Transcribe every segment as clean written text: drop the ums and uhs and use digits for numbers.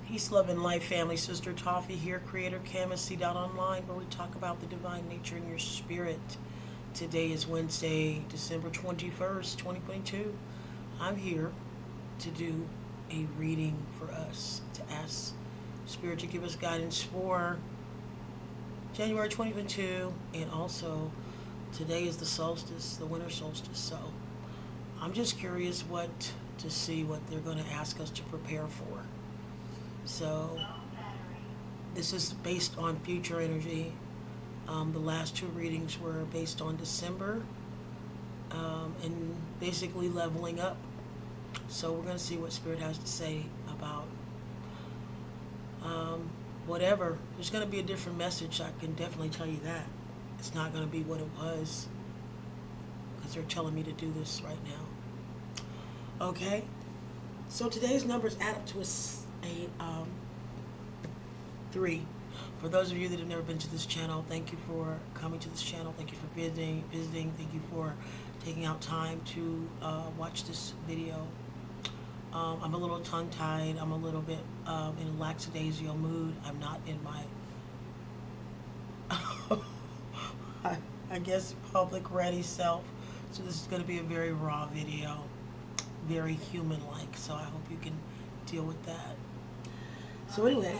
Peace, love, and life, family. Sister Toffee here, creator Cam Online, where we talk about the divine nature in your spirit. Today is Wednesday, December 21st, 2022. I'm here to do a reading for us, to ask Spirit to give us guidance for January 2022, and also today is the solstice, the winter solstice. So I'm just curious to see what they're going to ask us to prepare for. So this is based on future energy. The last two readings were based on December and basically leveling up. So we're going to see what Spirit has to say about whatever. There's going to be a different message. I can definitely tell you that. It's not going to be what it was because they're telling me to do this right now. Okay? So today's numbers add up to a 3. For those of you that have never been to this channel, thank you for coming to this channel. Thank you for visiting. Thank you for taking out time to watch this video. I'm a little tongue-tied. I'm a little bit in a lackadaisical mood. I'm not in my, I guess, public ready self. So this is going to be a very raw video, very human-like. So I hope you can deal with that. So anyway,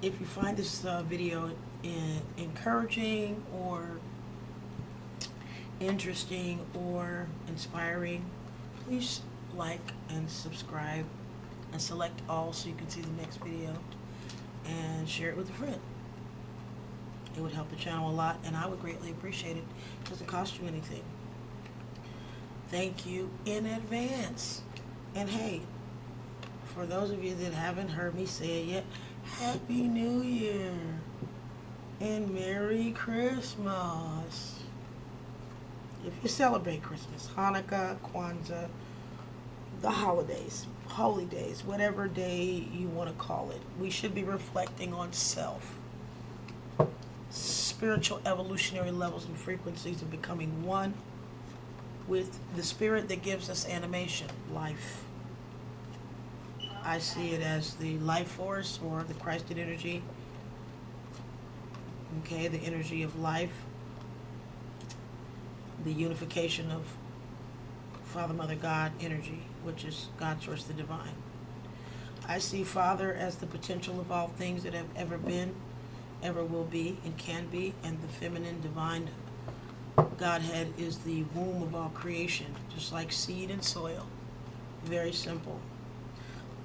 if you find this video encouraging or interesting or inspiring, please like and subscribe and select all so you can see the next video and share it with a friend. It would help the channel a lot, and I would greatly appreciate it. It doesn't cost you anything. Thank you in advance. And hey, for those of you that haven't heard me say it yet, Happy New Year and Merry Christmas. If you celebrate Christmas, Hanukkah, Kwanzaa, the holidays, holy days, whatever day you want to call it, we should be reflecting on self. Spiritual evolutionary levels and frequencies of becoming one with the spirit that gives us animation, life. I see it as the life force or the Christed energy. Okay, the energy of life. The unification of Father, Mother, God energy, which is God, Source, the divine. I see Father as the potential of all things that have ever been, ever will be, and can be, and the feminine divine Godhead is the womb of all creation, just like seed and soil. Very simple.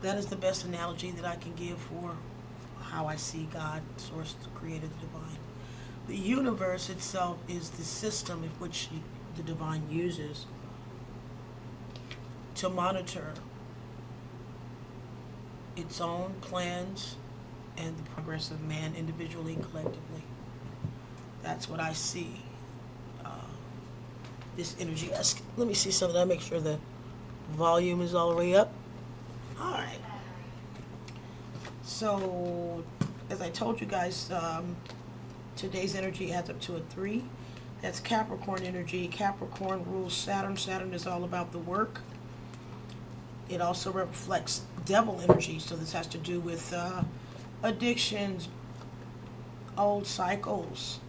That is the best analogy that I can give for how I see God, Source, the Creator, the divine. The universe itself is the system in which the divine uses to monitor its own plans and the progress of man individually and collectively. That's what I see. This energy. Let me see something. I make sure the volume is all the way up. All right. So, as I told you guys, today's energy adds up to a 3. That's Capricorn energy. Capricorn rules Saturn. Saturn is all about the work. It also reflects devil energy. So this has to do with addictions, old cycles,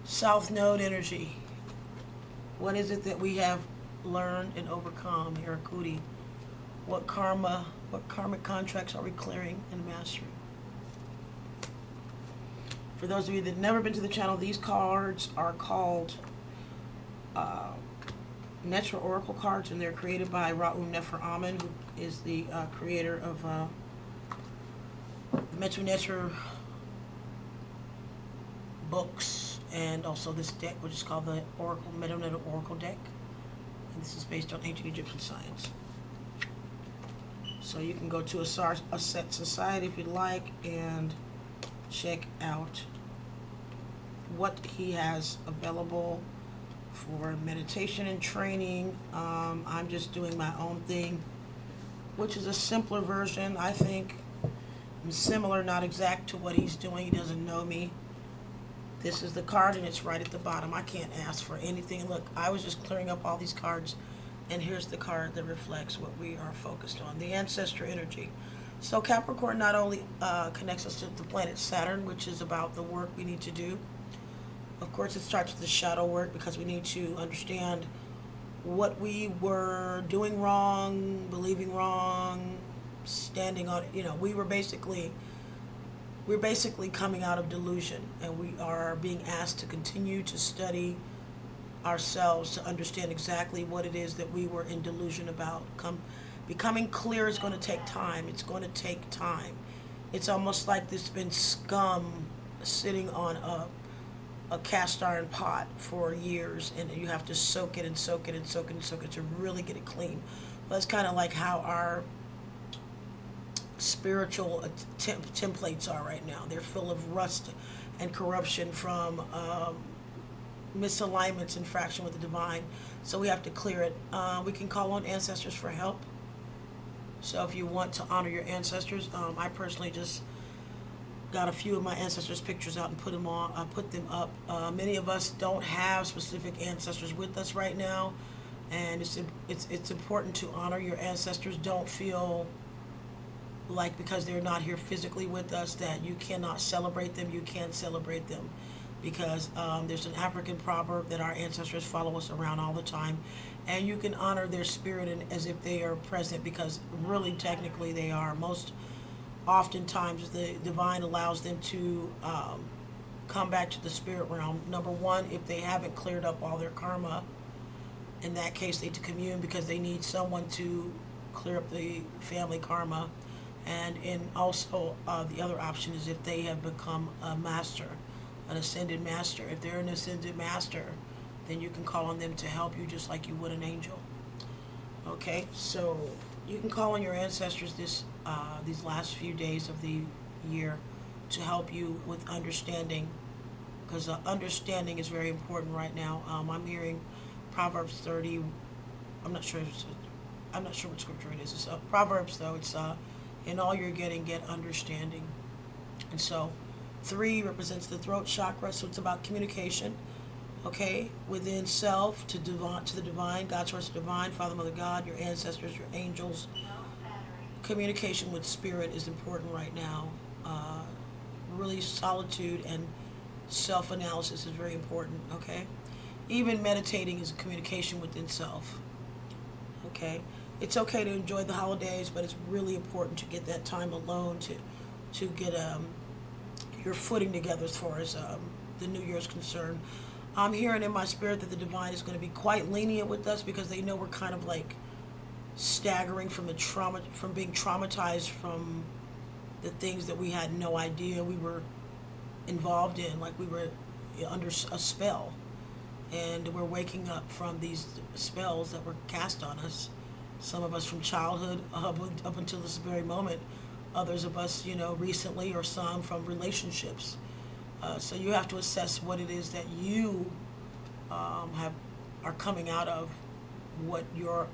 South Node energy. What is it that we have learned and overcome, Hirakuti? What karmic contracts are we clearing and mastering? For those of you that have never been to the channel, these cards are called Netra Oracle cards, and they're created by Ra'um Nefer Amen, who is the creator of Metu Netra books, and also this deck, which is called the Oracle Metu Netra Oracle deck. And this is based on ancient Egyptian science. So you can go to a set society if you'd like and check out what he has available for meditation and training. I'm just doing my own thing, which is a simpler version. I think I'm similar, not exact to what he's doing. He doesn't know me. This is the card, and it's right at the bottom. I can't ask for anything. Look, I was just clearing up all these cards And here's the card that reflects what we are focused on, the ancestor energy. So Capricorn not only connects us to the planet Saturn, which is about the work we need to do. Of course, it starts with the shadow work because we need to understand what we were doing wrong, believing wrong, standing on, we're basically coming out of delusion, and we are being asked to continue to study ourselves to understand exactly what it is that we were in delusion about. Becoming clear is going to take time. It's going to take time. It's almost like there's been scum sitting on a cast iron pot for years, and you have to soak it and soak it and soak it and soak it to really get it clean. Well, that's kind of like how our spiritual templates are right now. They're full of rust and corruption from misalignments and fraction with the divine. So we have to clear it. We can call on ancestors for help. So if you want to honor your ancestors, I personally just got a few of my ancestors' pictures out and put them up. Many of us don't have specific ancestors with us right now, and it's important to honor your ancestors. Don't feel like because they're not here physically with us that you cannot celebrate them. You can celebrate them because there's an African proverb that our ancestors follow us around all the time, and you can honor their spirit as if they are present, because really technically they are. Most oftentimes the divine allows them to come back to the spirit realm. Number one, if they haven't cleared up all their karma, in that case they to commune because they need someone to clear up the family karma. And also the other option is if they have become a master, an ascended master. If they're an ascended master, then you can call on them to help you just like you would an angel. Okay, so you can call on your ancestors these last few days of the year to help you with understanding, because understanding is very important right now. I'm hearing Proverbs 30. I'm not sure what scripture it is. It's Proverbs, though. It's in all you're getting, get understanding. And so 3 represents the throat chakra, so it's about communication. Okay, within self to the divine, God, source, divine, Father, Mother, God, your ancestors, your angels. Communication with spirit is important right now. Really, solitude and self-analysis is very important. Okay, even meditating is a communication within self. Okay, it's okay to enjoy the holidays, but it's really important to get that time alone to get your footing together as far as the New Year's concerned. I'm hearing in my spirit that the divine is going to be quite lenient with us because they know we're kind of like staggering from the trauma, from being traumatized from the things that we had no idea we were involved in, like we were under a spell, and we're waking up from these spells that were cast on us. Some of us from childhood up until this very moment, others of us, recently, or some from relationships. So you have to assess what it is that you are coming out of, what your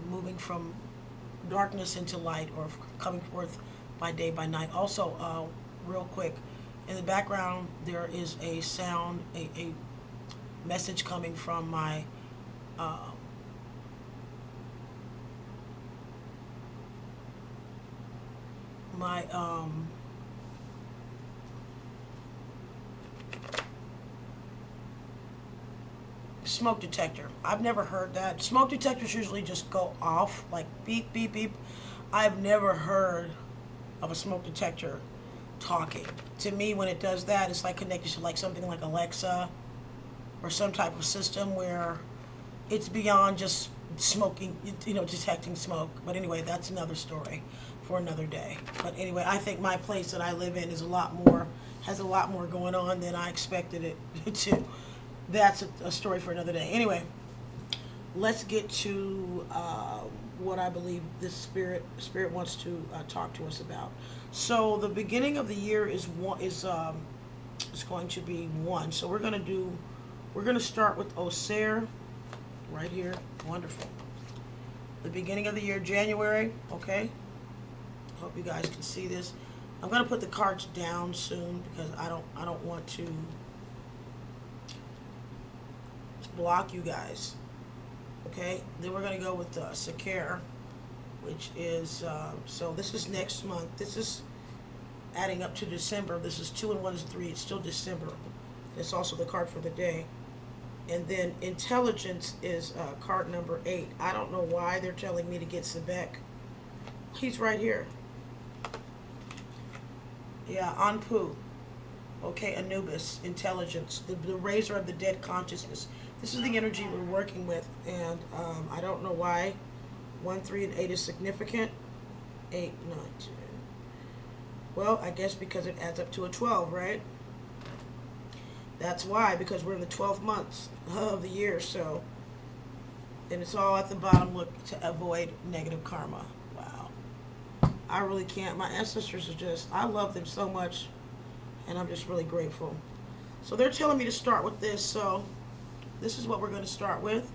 moving from darkness into light, or coming forth by day by night. Also, real quick, in the background there is a sound, a message coming from my smoke detector. I've never heard that. Smoke detectors usually just go off, like beep, beep, beep. I've never heard of a smoke detector talking. To me, when it does that, it's like connected to like something like Alexa or some type of system where it's beyond just smoking, detecting smoke. But anyway, that's another story for another day. But anyway, I think my place that I live in has a lot more going on than I expected it to. That's a story for another day. Anyway, let's get to what I believe this spirit wants to talk to us about. So the beginning of the year is going to be 1. So we're going to start with Oser right here. Wonderful. The beginning of the year, January. Okay. Hope you guys can see this. I'm going to put the cards down soon because I don't want to block you guys. Okay, then we're going to go with Secure, which is, so this is next month. This is adding up to December. This is 2 and 1 is 3. It's still December. It's also the card for the day. And then Intelligence is card number 8. I don't know why they're telling me to get Sebek. He's right here. Yeah, Anpu. Okay, Anubis, Intelligence, the raiser of the dead consciousness. This is the energy we're working with, and I don't know why 1, 3, and 8 is significant. 8, 9, 10. Well, I guess because it adds up to a 12, right? That's why, because we're in the 12th month of the year, so. And it's all at the bottom, look, to avoid negative karma. Wow. I really can't. My ancestors are just, I love them so much, and I'm just really grateful. So they're telling me to start with this, so this is what we're going to start with.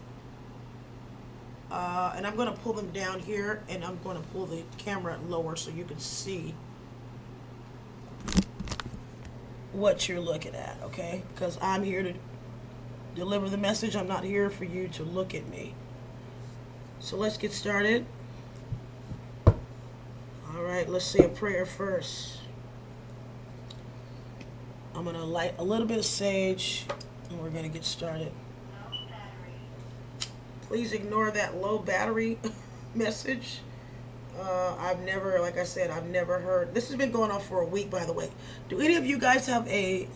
And I'm going to pull them down here, and I'm going to pull the camera lower so you can see what you're looking at, okay? Because I'm here to deliver the message. I'm not here for you to look at me. So let's get started. All right, let's say a prayer first. I'm going to light a little bit of sage, and we're going to get started. Please ignore that low battery message. I've never, like I said, I've never heard. This has been going on for a week, by the way. Do any of you guys have a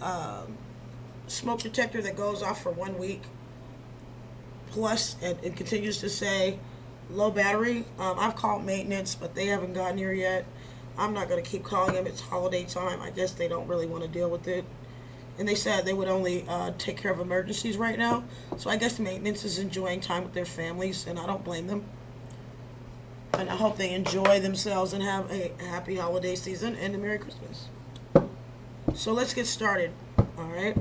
smoke detector that goes off for 1 week plus, and it continues to say low battery? I've called maintenance, but they haven't gotten here yet. I'm not going to keep calling them. It's holiday time. I guess they don't really want to deal with it. And they said they would only take care of emergencies right now. So I guess maintenance is enjoying time with their families, and I don't blame them. And I hope they enjoy themselves and have a happy holiday season and a Merry Christmas. So let's get started, all right?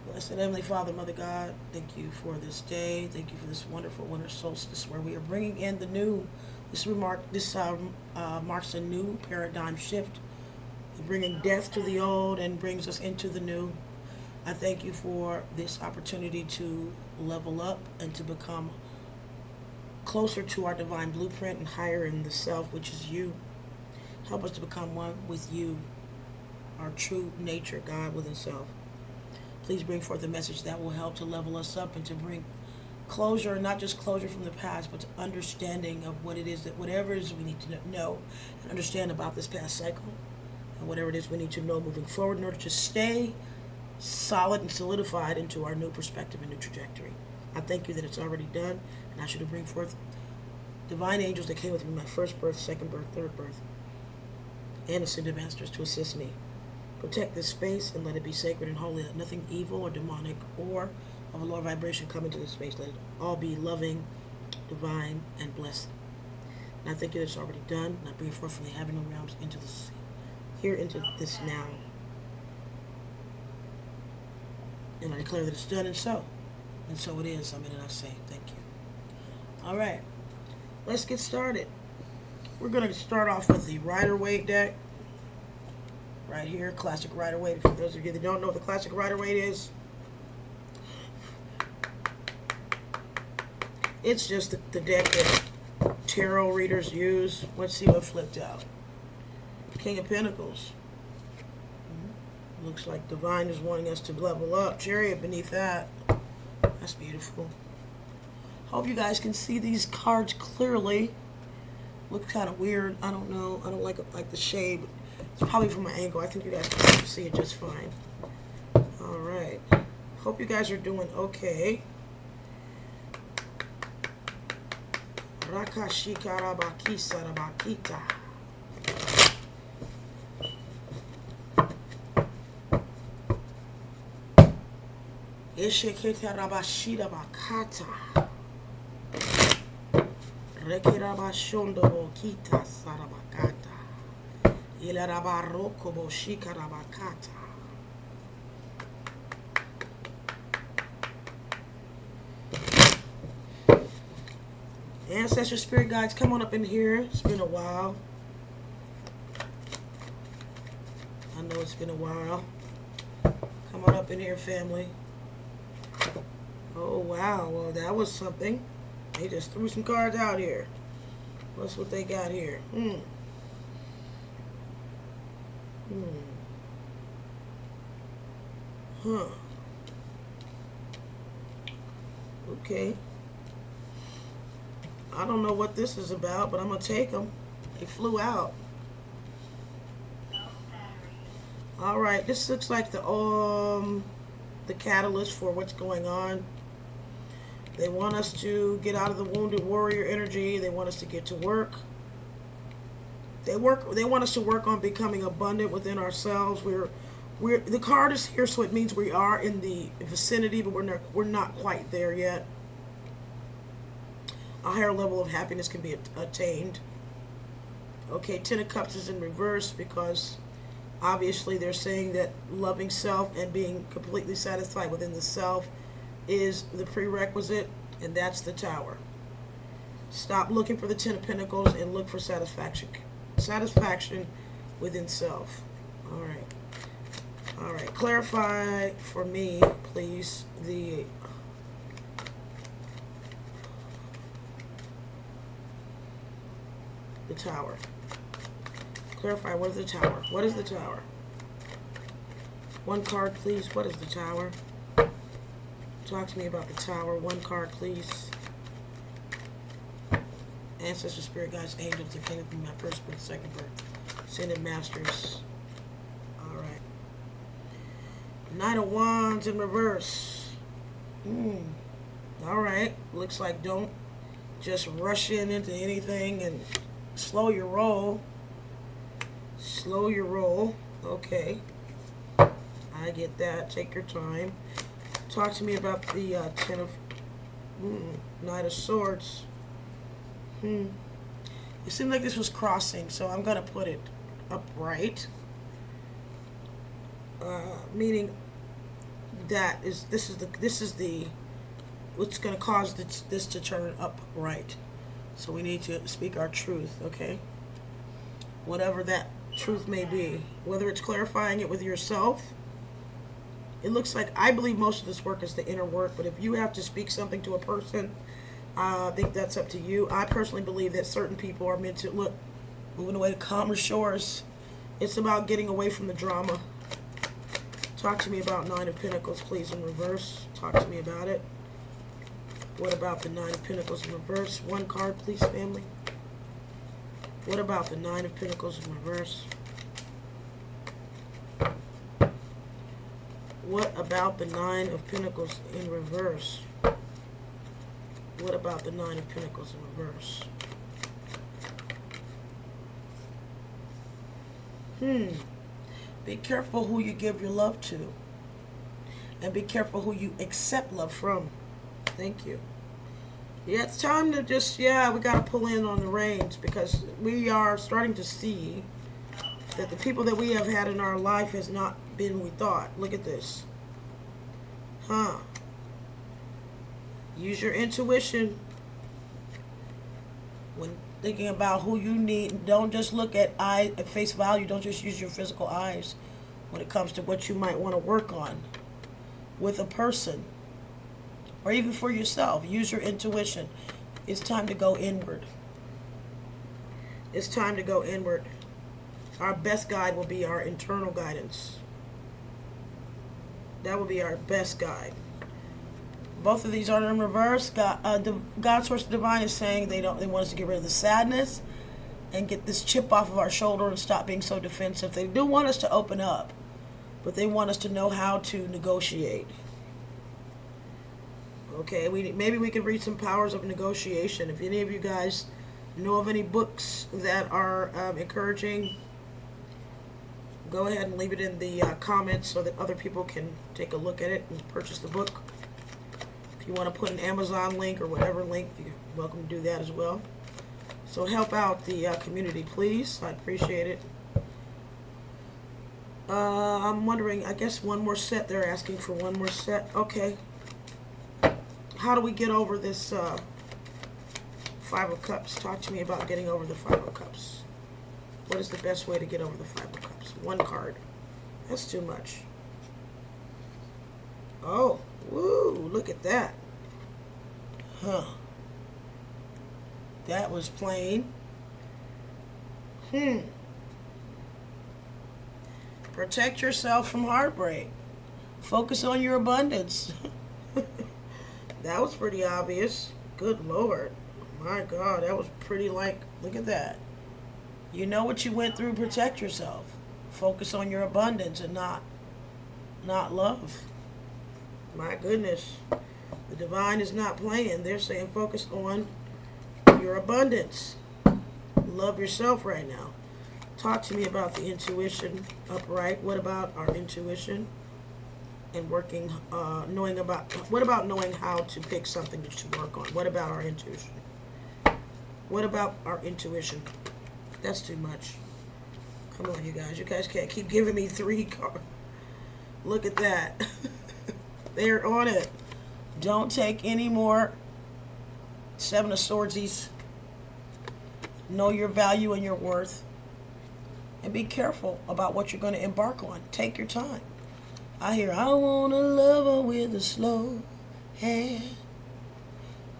Blessed Heavenly Father, Mother God, thank you for this day. Thank you for this wonderful winter solstice where we are bringing in the new. This marks a new paradigm shift, bringing death to the old and brings us into the new. I thank you for this opportunity to level up and to become closer to our divine blueprint and higher in the self, which is you. Help us to become one with you, our true nature, God within self. Please bring forth a message that will help to level us up and to bring closure, not just closure from the past, but understanding of what it is that whatever it is we need to know and understand about this past cycle, and whatever it is we need to know moving forward in order to stay solid and solidified into our new perspective and new trajectory. I thank you that it's already done, and I should bring forth divine angels that came with me my first birth, second birth, third birth, and ascended masters to assist me. Protect this space and let it be sacred and holy. Let nothing evil or demonic or of a lower vibration come into this space. Let it all be loving, divine, and blessed. And I thank you that it's already done, and I bring forth from the heavenly realms into this, here into this now. And I declare that it's done, and so it is. Amen, and I say thank you. All right, let's get started. We're going to start off with the Rider-Waite deck. Right here, classic Rider-Waite. For those of you that don't know what the classic Rider-Waite is, it's just the deck that tarot readers use. Let's see what flipped out. King of Pentacles. Looks like Divine is wanting us to level up. Chariot beneath that. That's beautiful. Hope you guys can see these cards clearly. Looks kind of weird. I don't know. I don't like the shade. It's probably from my angle. I think you guys can see it just fine. All right. Hope you guys are doing okay. Rakashikarabaki sarabakita. Esheketa rabashida bakata. Rekerabashondo bokita sarabakata. Ilarabaroko boshika rabakata. Ancestor spirit guides, come on up in here. It's been a while. I know It's been a while. Come on up in here, family. Oh, wow. Well, that was something. They just threw some cards out here. What's what they got here? Huh. Okay. I don't know what this is about, but I'm going to take them. They flew out. All right. This looks like the catalyst for what's going on. They want us to get out of the wounded warrior energy. They want us to get to work. They want us to work on becoming abundant within ourselves. The card is here, so it means we are in the vicinity, but we're not quite there yet. A higher level of happiness can be attained. Okay, Ten of Cups is in reverse because obviously they're saying that loving self and being completely satisfied within the self is the prerequisite, and that's the Tower. Stop looking for the Ten of Pentacles and look for satisfaction within self. All right. Clarify for me, please, the Tower. Clarify, what is the Tower? What is the Tower? One card, please. What is the Tower? Talk to me about the Tower. One card, please. Ancestors, spirit guides, angels, that came from my first birth, second birth. Ascended masters. All right. Knight of Wands in reverse. All right. Looks like don't just rush into anything and slow your roll. Slow your roll. Okay. I get that. Take your time. Talk to me about the Knight of Swords. It seemed like this was crossing, so I'm going to put it upright. Meaning that this is the what's going to cause this to turn upright. So we need to speak our truth, okay? Whatever that truth may be, whether it's clarifying it with yourself. It looks like, I believe most of this work is the inner work, but if you have to speak something to a person, I think that's up to you. I personally believe that certain people are meant to, look, moving away to calmer shores. It's about getting away from the drama. Talk to me about Nine of Pentacles, please, in reverse. Talk to me about it. What about the Nine of Pentacles in reverse? One card, please, family. What about the Nine of Pentacles in reverse? What about the Nine of Pentacles in reverse? What about the Nine of Pentacles in reverse? Be careful who you give your love to. And be careful who you accept love from. Thank you. Yeah, it's time to just, we got to pull in on the reins, because we are starting to see that the people that we have had in our life has not been we thought. Look at this. Use your intuition when thinking about who you need. Don't just look at face value. Don't just use your physical eyes when it comes to what you might want to work on with a person or even for yourself. Use your intuition. It's time to go inward. It's time to go inward. Our best guide will be our internal guidance. That will be our best guide. Both of these are in reverse. God Source Divine is saying they want us to get rid of the sadness and get this chip off of our shoulder and stop being so defensive. They do want us to open up, but they want us to know how to negotiate. Okay, maybe we could read some powers of negotiation. If any of you guys know of any books that are encouraging, go ahead and leave it in the comments so that other people can take a look at it and purchase the book. If you want to put an Amazon link or whatever link, you're welcome to do that as well. So help out the community, please. I appreciate it. I'm wondering, I guess one more set. They're asking for one more set. Okay. How do we get over this Five of Cups? Talk to me about getting over the Five of Cups. What is the best way to get over the Five of Cups? One card. That's too much. Oh, woo, look at that. Huh. That was plain. Protect yourself from heartbreak. Focus on your abundance. That was pretty obvious. Good Lord. My God, that was pretty like, look at that. You know what you went through, protect yourself. Focus on your abundance and not love. My goodness. The divine is not playing. They're saying focus on your abundance. Love yourself right now. Talk to me about the intuition upright. What about our intuition? And working, what about knowing how to pick something to work on? What about our intuition? What about our intuition? That's too much. Come on, you guys. You guys can't keep giving me 3 cards. Look at that. They're on it. Don't take any more 7 of Swordsies. Know your value and your worth. And be careful about what you're going to embark on. Take your time. I hear, I want to love her with a slow hand.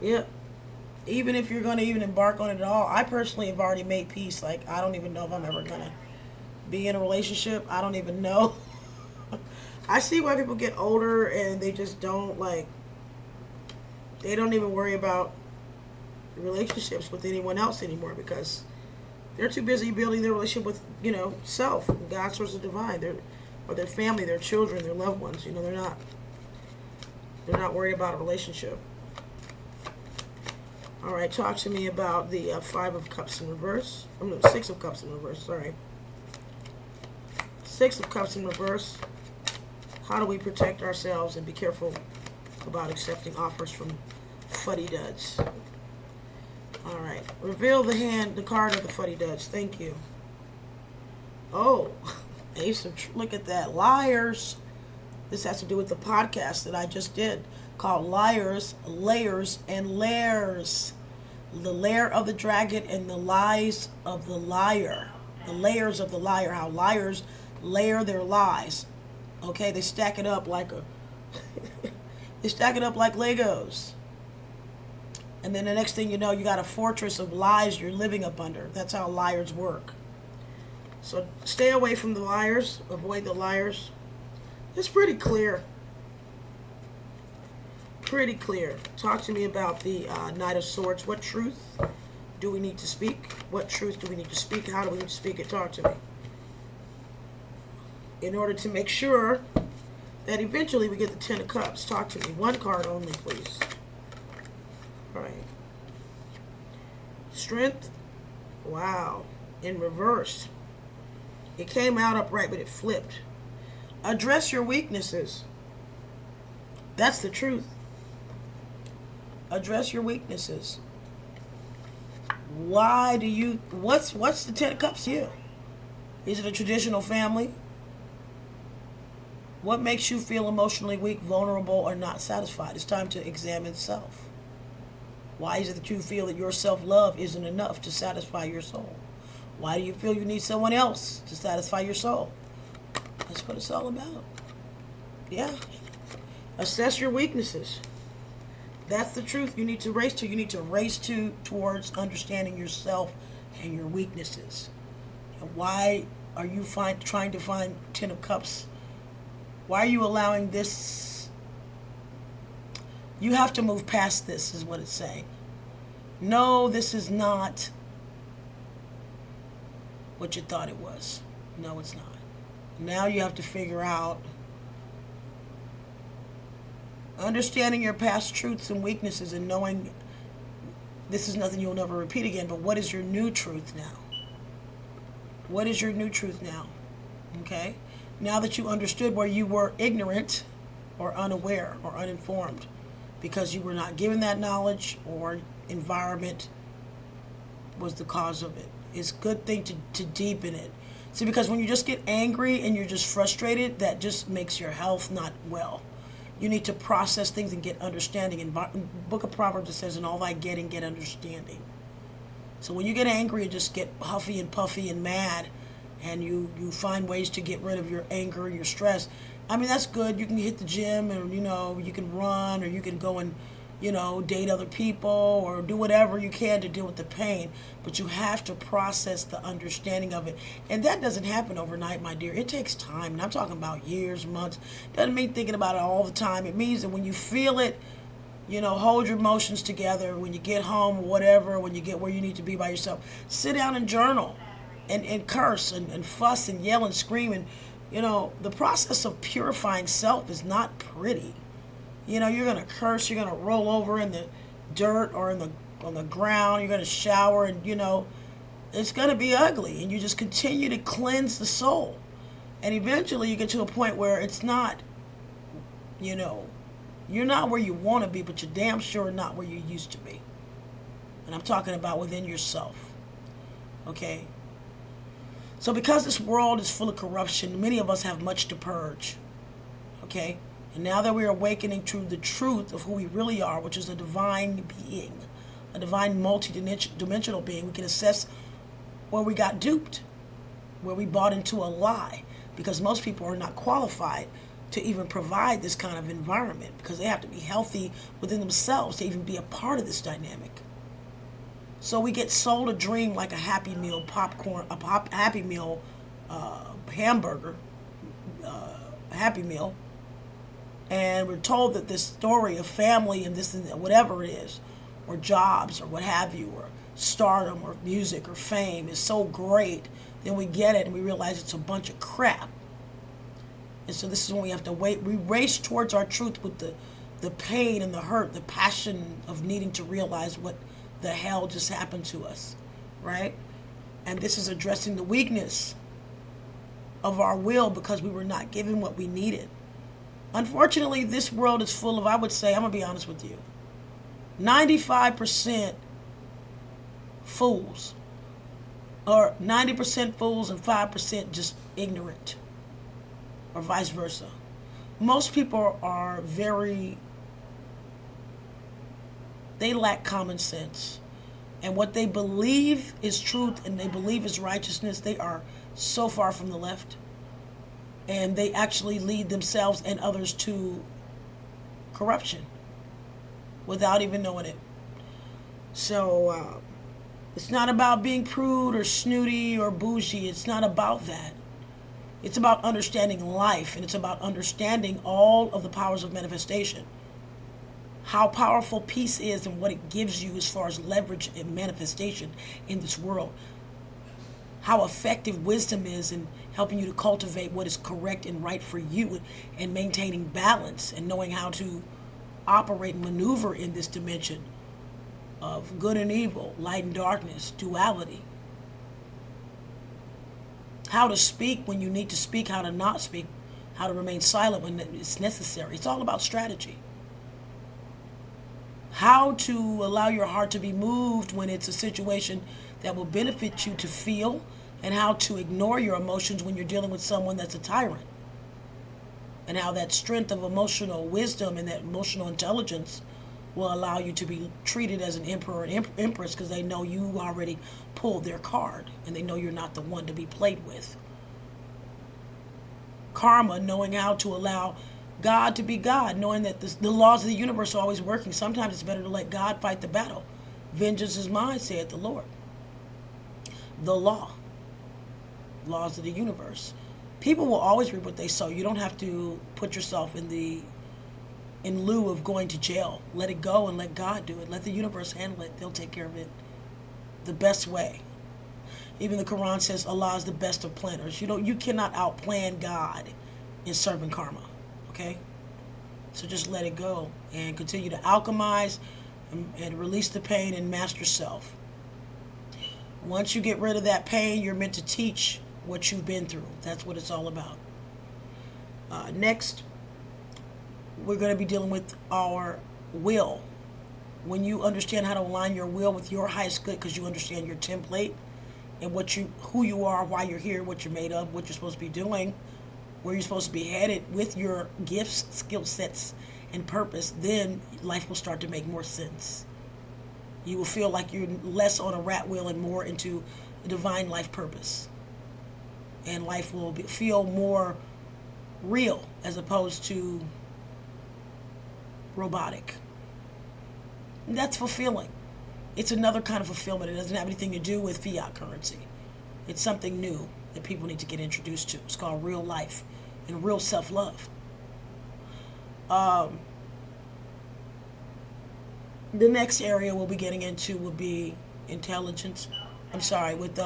Yep. Even if you're going to even embark on it at all, I personally have already made peace. Like, I don't even know if I'm ever going to be in a relationship. I don't even know. I see why people get older and they just don't, like, they don't even worry about relationships with anyone else anymore because they're too busy building their relationship with, self, God, source, and divine. Or their family, their children, their loved ones. They're not worried about a relationship. All right, talk to me about the 5 of Cups in reverse. 6 of Cups in reverse, sorry. 6 of Cups in reverse. How do we protect ourselves and be careful about accepting offers from fuddy-duds? All right, reveal the card of the fuddy-duds. Thank you. Oh, Ace of, look at that. Liars. This has to do with the podcast that I just did called Liars, Layers, and Lairs. The lair of the dragon and the lies of the liar. The layers of the liar. How liars layer their lies. Okay, they stack it up like they stack it up like Legos. And then the next thing you know, you got a fortress of lies you're living up under. That's how liars work. So stay away from the liars. Avoid the liars. It's pretty clear. Pretty clear. Talk to me about the Knight of Swords. What truth do we need to speak? What truth do we need to speak? How do we need to speak it? Talk to me. In order to make sure that eventually we get the 10 of Cups. Talk to me. 1 card only, please. All right. Strength. Wow. In reverse. It came out upright, but it flipped. Address your weaknesses. That's the truth. Address your weaknesses. What's the 10 of Cups to you? Is it a traditional family? What makes you feel emotionally weak, vulnerable, or not satisfied? It's time to examine self. Why is it that you feel that your self-love isn't enough to satisfy your soul? Why do you feel you need someone else to satisfy your soul? That's what it's all about. Yeah. Assess your weaknesses. That's the truth you need to race to. You need to race towards understanding yourself and your weaknesses. And why are you trying to find 10 of Cups? Why are you allowing this? You have to move past this, is what it's saying. No, this is not what you thought it was. No, it's not. Now you have to figure out understanding your past truths and weaknesses and knowing this is nothing you'll never repeat again, but what is your new truth now? What is your new truth now? Okay? Now that you understood where you were ignorant or unaware or uninformed because you were not given that knowledge or environment was the cause of it. It's a good thing to deepen it. See, because when you just get angry and you're just frustrated, that just makes your health not well. You need to process things and get understanding. In Book of Proverbs, it says, in all thy getting, get understanding. So when you get angry and just get huffy and puffy and mad, and you find ways to get rid of your anger and your stress. I mean, that's good. You can hit the gym, and you can run, or you can go and date other people, or do whatever you can to deal with the pain. But you have to process the understanding of it, and that doesn't happen overnight, my dear. It takes time, and I'm talking about years, months. Doesn't mean thinking about it all the time. It means that when you feel it, hold your emotions together. When you get home, whatever, when you get where you need to be by yourself, sit down and journal, and curse, and fuss, and yell, and scream. And the process of purifying self is not pretty. You're going to curse, you're going to roll over in the dirt or on the ground, you're going to shower, and it's going to be ugly, and you just continue to cleanse the soul. And eventually you get to a point where it's not, you're not where you want to be, but you're damn sure not where you used to be. And I'm talking about within yourself. Okay? So because this world is full of corruption, many of us have much to purge. Okay? And now that we're awakening to the truth of who we really are, which is a divine being, a divine multi-dimensional being, we can assess where we got duped, where we bought into a lie. Because most people are not qualified to even provide this kind of environment, because they have to be healthy within themselves to even be a part of this dynamic. So we get sold a dream like a Happy Meal popcorn, Happy Meal hamburger, Happy Meal, and we're told that this story of family and this and whatever it is, or jobs or what have you, or stardom or music or fame is so great. Then we get it and we realize it's a bunch of crap. And so this is when we have to wait. We race towards our truth with the pain and the hurt, the passion of needing to realize what the hell just happened to us, right? And this is addressing the weakness of our will because we were not given what we needed. Unfortunately, this world is full of, I would say, I'm going to be honest with you, 95% fools, or 90% fools and 5% just ignorant, or vice versa. Most people are they lack common sense. And what they believe is truth and they believe is righteousness, they are so far from the left. And they actually lead themselves and others to corruption without even knowing it. So it's not about being prude or snooty or bougie. It's not about that. It's about understanding life, and it's about understanding all of the powers of manifestation. How powerful peace is and what it gives you as far as leverage and manifestation in this world. How effective wisdom is in helping you to cultivate what is correct and right for you, and maintaining balance and knowing how to operate and maneuver in this dimension of good and evil, light and darkness, duality. How to speak when you need to speak, how to not speak, how to remain silent when it's necessary. It's all about strategy. How to allow your heart to be moved when it's a situation that will benefit you to feel, and how to ignore your emotions when you're dealing with someone that's a tyrant. And how that strength of emotional wisdom and that emotional intelligence will allow you to be treated as an emperor and empress, because they know you already pulled their card and they know you're not the one to be played with. Karma, knowing how to allow God to be God, knowing that the laws of the universe are always working. Sometimes it's better to let God fight the battle. Vengeance is mine, saith the Lord. The laws of the universe. People will always reap what they sow. You don't have to put yourself in lieu of going to jail. Let it go and let God do it. Let the universe handle it. They'll take care of it the best way. Even the Quran says Allah is the best of planners. You cannot outplan God in serving karma. Okay? So just let it go and continue to alchemize and release the pain and master self. Once you get rid of that pain, you're meant to teach what you've been through. That's what it's all about. Next, we're going to be dealing with our will. When you understand how to align your will with your highest good, because you understand your template and who you are, why you're here, what you're made of, what you're supposed to be doing, where you're supposed to be headed with your gifts, skill sets, and purpose, then life will start to make more sense. You will feel like you're less on a rat wheel and more into a divine life purpose. and life will feel more real as opposed to robotic. And that's fulfilling. It's another kind of fulfillment. It doesn't have anything to do with fiat currency. It's something new that people need to get introduced to. It's called real life and real self-love. The next area we'll be getting into will be intelligence. With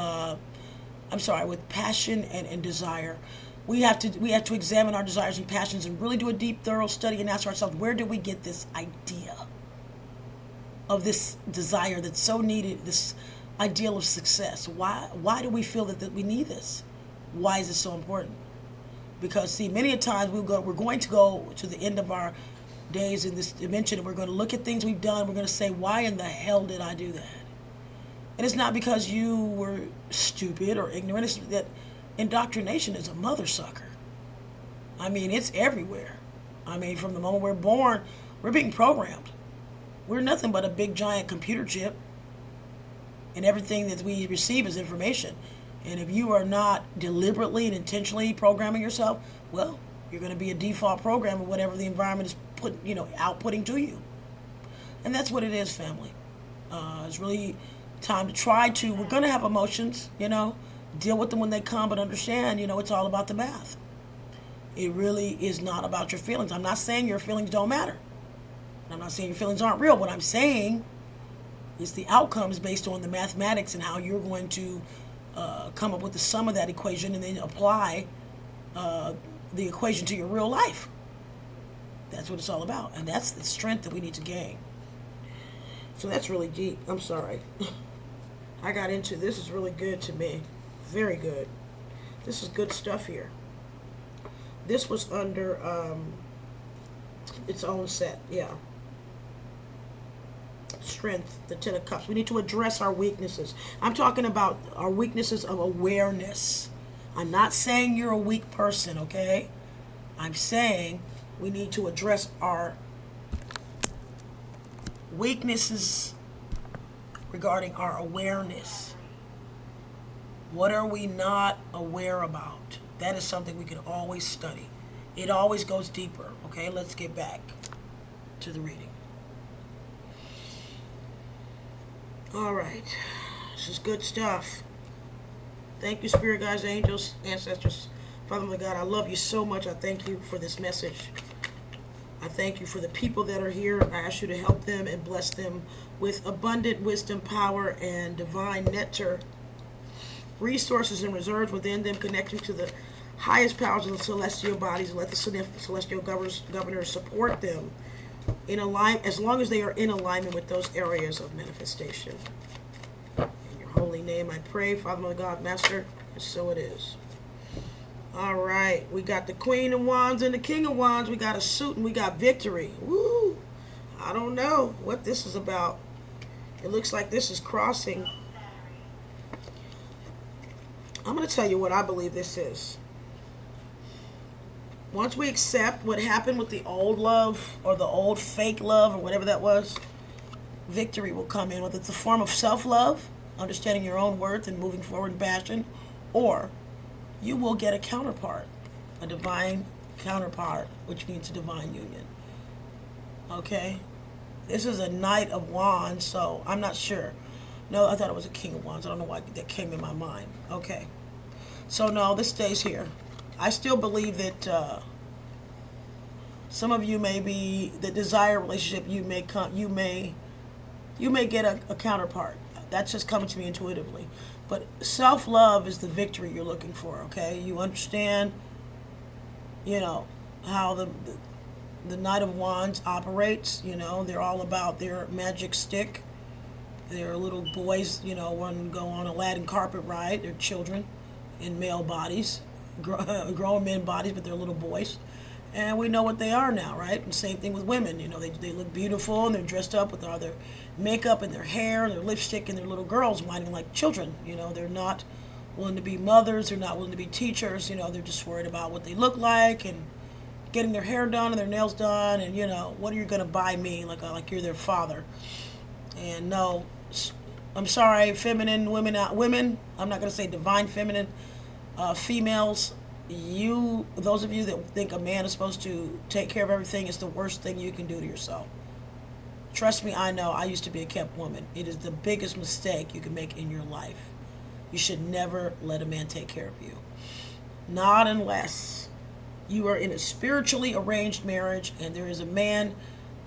passion and desire. We have to examine our desires and passions and really do a deep, thorough study and ask ourselves, where did we get this idea of this desire that's so needed, this ideal of success? Why do we feel that we need this? Why is it so important? Because, see, many a times we're going to go to the end of our days in this dimension, and we're going to look at things we've done. We're going to say, why in the hell did I do that? And it's not because you were stupid or ignorant. It's that indoctrination is a mother sucker. I mean, it's everywhere. I mean, from the moment we're born, we're being programmed. We're nothing but a big giant computer chip, and everything that we receive is information. And if you are not deliberately and intentionally programming yourself, well, you're going to be a default program of whatever the environment is outputting to you. And that's what it is, family. It's really time to we're going to have emotions, deal with them when they come, but understand, it's all about the math. It really is not about your feelings. I'm not saying your feelings don't matter. I'm not saying your feelings aren't real. What I'm saying is the outcomes based on the mathematics and how you're going to come up with the sum of that equation and then apply the equation to your real life. That's what it's all about. And that's the strength that we need to gain. So that's really deep. I'm sorry. I got into this. Is really good to me. Very good. This is good stuff here. This was under its own set. Yeah. Strength, the Ten of Cups. We need to address our weaknesses. I'm talking about our weaknesses of awareness. I'm not saying you're a weak person, okay? I'm saying we need to address our weaknesses regarding our awareness. What are we not aware about? That is something we can always study. It always goes deeper, okay? Let's get back to the reading. All right. This is good stuff. Thank you, Spirit Guides, Angels, Ancestors. Father, my God, I love you so much. I thank you for this message. I thank you for the people that are here. I ask you to help them and bless them with abundant wisdom, power, and divine nectar, resources and reserves within them, connecting to the highest powers of the celestial bodies, and let the celestial governors support them in alignment, as long as they are in alignment with those areas of manifestation. In your holy name I pray, Father, my God, Master, and so it is. All right, we got the Queen of Wands and the King of Wands. We got a suit and we got victory. Woo! I don't know what this is about. It looks like this is crossing. I'm going to tell you what I believe this is. Once we accept what happened with the old love or the old fake love or whatever that was, victory will come in. Whether it's a form of self-love, understanding your own worth and moving forward in passion, or you will get a counterpart, a divine counterpart, which means a divine union. Okay? This is a Knight of Wands, so I'm not sure. No, I thought it was a King of Wands. I don't know why that came in my mind. Okay. So, no, this stays here. I still believe that some of you may be the desired relationship. You may get a counterpart. That's just coming to me intuitively. But self-love is the victory you're looking for. Okay, you understand. How the Knight of Wands operates. They're all about their magic stick. They're little boys. Want to go on a Aladdin carpet ride. They're children in male bodies. Grown men bodies, but they're little boys, and we know what they are now, right? And same thing with women. They look beautiful and they're dressed up with all their makeup and their hair and their lipstick, and their little girls whining like children. They're not willing to be mothers, they're not willing to be teachers. They're just worried about what they look like and getting their hair done and their nails done, and what are you going to buy me, like you're their father. And no, I'm sorry, feminine women, I'm not going to say divine feminine. Females, those of you that think a man is supposed to take care of everything, is the worst thing you can do to yourself. Trust me, I know. I used to be a kept woman. It is the biggest mistake you can make in your life. You should never let a man take care of you. Not unless you are in a spiritually arranged marriage and there is a man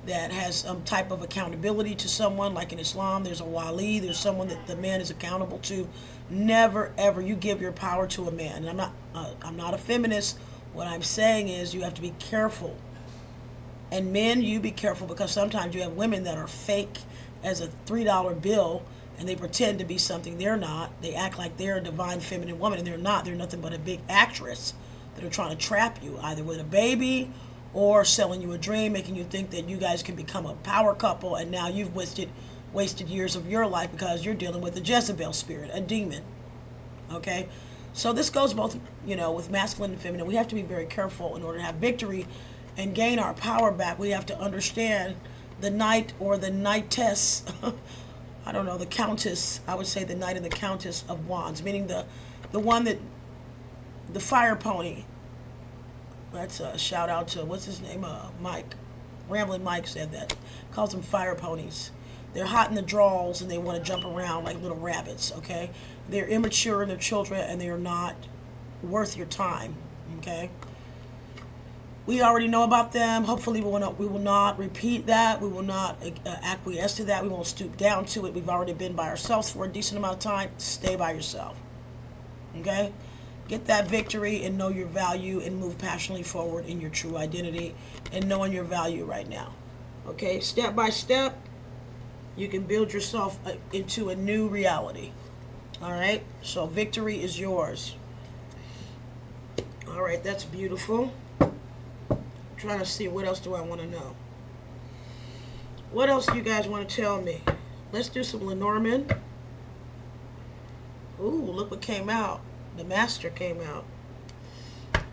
that has some type of accountability to someone. Like in Islam, there's a wali, there's someone that the man is accountable to. Never ever you give your power to a man. And I'm not a feminist. What I'm saying is you have to be careful. And men, you be careful, because sometimes you have women that are fake as a $3 bill, and they pretend to be something they're not. They act like they're a divine feminine woman, and they're not. They're nothing but a big actress that are trying to trap you, either with a baby or selling you a dream, making you think that you guys can become a power couple, and now you've wasted years of your life because you're dealing with a Jezebel spirit, a demon. Okay? So this goes both, with masculine and feminine. We have to be very careful in order to have victory and gain our power back. We have to understand the knight or the knightess, I don't know, the countess, I would say the knight and the countess of wands, meaning the one that, the fire pony. That's a shout out to, what's his name, Mike. Rambling Mike said that. Calls them fire ponies. They're hot in the draws and they want to jump around like little rabbits, okay? They're immature and they're children and they are not worth your time, okay? We already know about them. Hopefully we will not repeat that. We will not acquiesce to that. We won't stoop down to it. We've already been by ourselves for a decent amount of time. Stay by yourself. Okay? Get that victory and know your value and move passionately forward in your true identity and knowing your value right now. Okay? Step by step, you can build yourself into a new reality. All right? So victory is yours. All right, that's beautiful. Trying to see what else do I want to know. What else do you guys want to tell me? Let's do some Lenormand. Ooh, look what came out. The Master came out.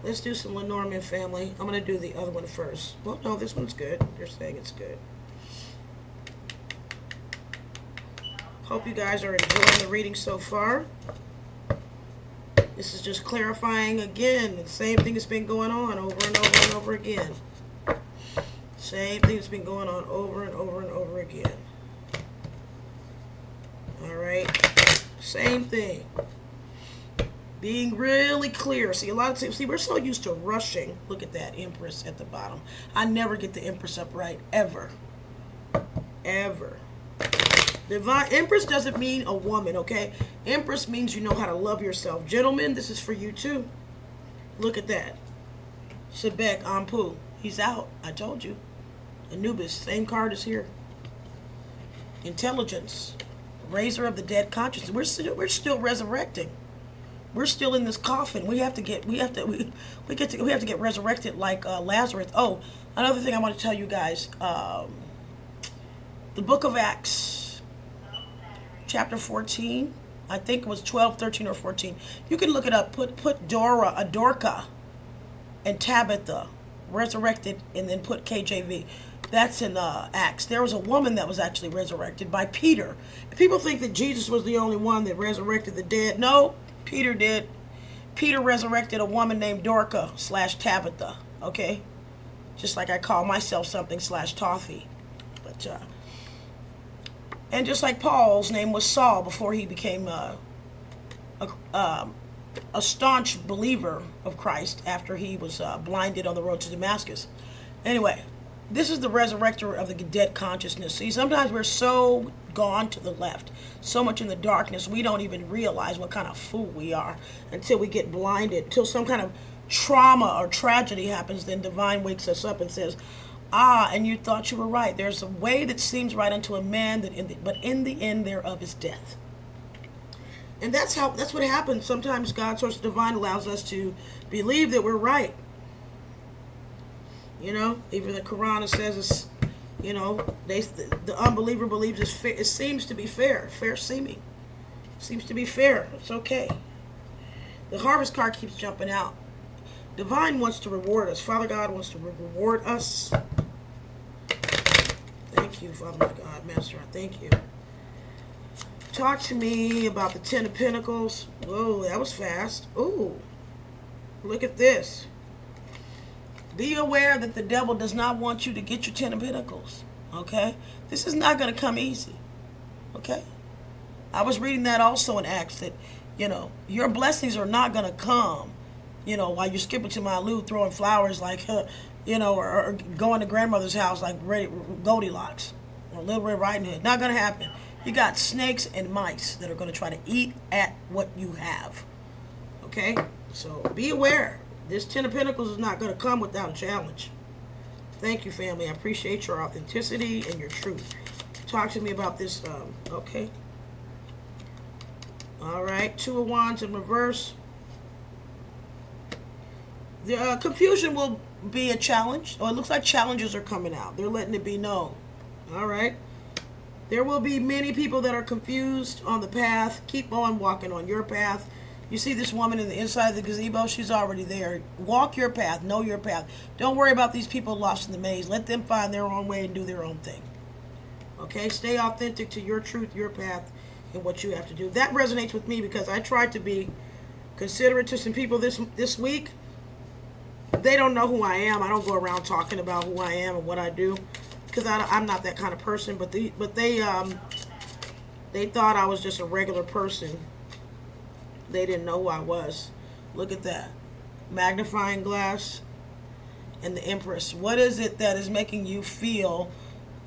Let's do some Lenormand, family. I'm going to do the other one first. Well, no, this one's good. They're saying it's good. Hope you guys are enjoying the reading so far. This is just clarifying again the same thing that's been going on over and over and over again. Same thing that's been going on over and over and over again. All right. Same thing. Being really clear. See, a lot of times, we're so used to rushing. Look at that Empress at the bottom. I never get the Empress up right, ever. Ever. Divine Empress doesn't mean a woman, okay? Empress means you know how to love yourself. Gentlemen, this is for you too. Look at that. Shebek Ampu. He's out. I told you. Anubis. Same card is here. Intelligence. Raiser of the dead consciousness. We're still resurrecting. We're still in this coffin. We have to get resurrected like Lazarus. Oh, another thing I want to tell you guys. The book of Acts. Chapter 14, I think it was 12, 13, or 14. You can look it up. Put Dorca, and Tabitha, resurrected, and then put KJV. That's in Acts. There was a woman that was actually resurrected by Peter. People think that Jesus was the only one that resurrected the dead. No, Peter did. Peter resurrected a woman named Dorca / Tabitha. Okay? Just like I call myself something / Toffee. But, and just like Paul's name was Saul before he became a staunch believer of Christ after he was blinded on the road to Damascus. Anyway, this is the resurrector of the dead consciousness. See, sometimes we're so gone to the left, so much in the darkness, we don't even realize what kind of fool we are until we get blinded, until some kind of trauma or tragedy happens. Then Divine wakes us up and says, and you thought you were right. There's a way that seems right unto a man, but in the end thereof is death. And that's what happens. Sometimes God, Source Divine, allows us to believe that we're right. Even the Quran says, the unbeliever believes it seems to be fair seeming. Seems to be fair. It's okay. The harvest card keeps jumping out. Divine wants to reward us. Father God wants to reward us. Thank you, Father my God, Master. I thank you. Talk to me about the Ten of Pentacles. Whoa, that was fast. Ooh, look at this. Be aware that the devil does not want you to get your Ten of Pentacles. Okay? This is not going to come easy. Okay? I was reading that also in Acts that, your blessings are not going to come, while you're skipping to my loo, throwing flowers like, or going to grandmother's house like Goldilocks or Little Red Riding Hood. Not going to happen. You got snakes and mice that are going to try to eat at what you have. Okay? So be aware. This Ten of Pentacles is not going to come without a challenge. Thank you, family. I appreciate your authenticity and your truth. Talk to me about this. Okay. All right. Two of Wands in reverse. The confusion will be a challenge. Oh, it looks like challenges are coming out. They're letting it be known. All right. There will be many people that are confused on the path. Keep on walking on your path. You see this woman in the inside of the gazebo? She's already there. Walk your path. Know your path. Don't worry about these people lost in the maze. Let them find their own way and do their own thing. Okay? Stay authentic to your truth, your path, and what you have to do. That resonates with me because I tried to be considerate to some people this week. They don't know who I am. I don't go around talking about who I am and what I do because I'm not that kind of person. But they thought I was just a regular person. They didn't know who I was. Look at that. Magnifying glass and the Empress. What is it that is making you feel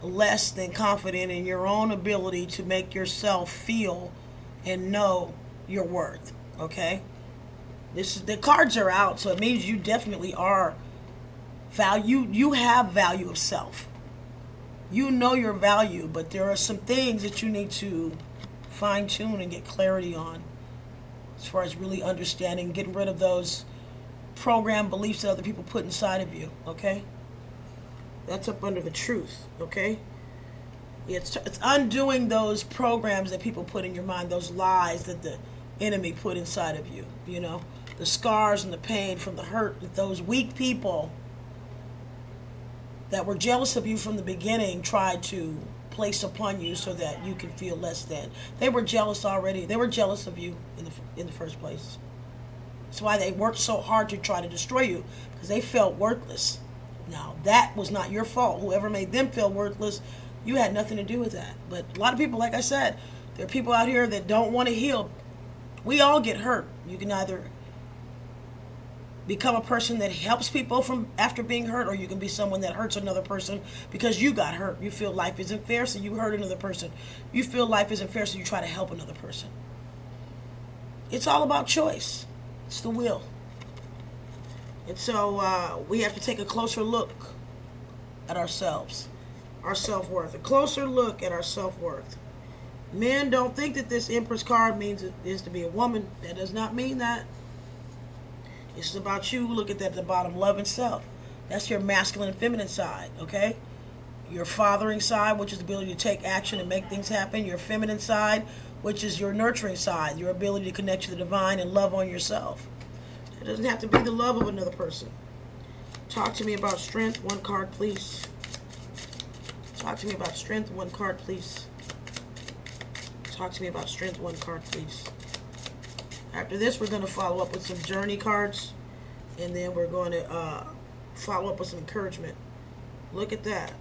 less than confident in your own ability to make yourself feel and know your worth? Okay? The cards are out, so it means you definitely are value. You have value of self. You know your value, but there are some things that you need to fine tune and get clarity on. As far as really understanding, getting rid of those program beliefs that other people put inside of you, okay? That's up under the truth, okay? It's undoing those programs that people put in your mind, those lies that the enemy put inside of you, the scars and the pain from the hurt that those weak people that were jealous of you from the beginning tried to place upon you so that you can feel less than. They were jealous already. They were jealous of you in the first place. That's why they worked so hard to try to destroy you, because they felt worthless. Now, that was not your fault. Whoever made them feel worthless, you had nothing to do with that. But a lot of people, like I said, there are people out here that don't want to heal. We all get hurt. You can either become a person that helps people from after being hurt, or you can be someone that hurts another person because you got hurt. You feel life isn't fair, so you hurt another person. You feel life isn't fair, so you try to help another person. It's all about choice. It's the will. And so we have to take a closer look at ourselves, our self-worth. A closer look at our self-worth. Men don't think that this Empress card means it is to be a woman. That does not mean that. This is about you. Look at that at the bottom. Love and self. That's your masculine and feminine side, okay? Your fathering side, which is the ability to take action and make things happen. Your feminine side, which is your nurturing side, your ability to connect to the divine and love on yourself. It doesn't have to be the love of another person. Talk to me about strength. One card, please. Talk to me about strength. One card, please. Talk to me about strength. One card, please. After this, we're going to follow up with some journey cards, and then we're going to follow up with some encouragement. Look at that.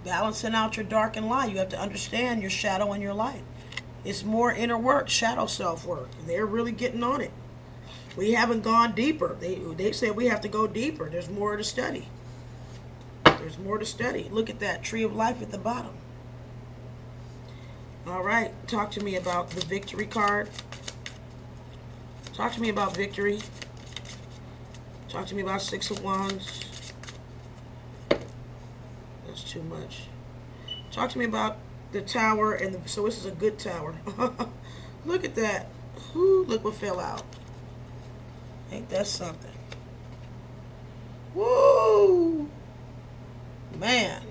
Balancing out your dark and light. You have to understand your shadow and your light. It's more inner work, shadow self-work. They're really getting on it. We haven't gone deeper. They said we have to go deeper. There's more to study. There's more to study. Look at that tree of life at the bottom. All right. Talk to me about the victory card. Talk to me about victory. Talk to me about Six of Wands. That's too much. Talk to me about the tower. So this is a good tower. Look at that. Whoo, look what fell out. Ain't that something? Woo! Man.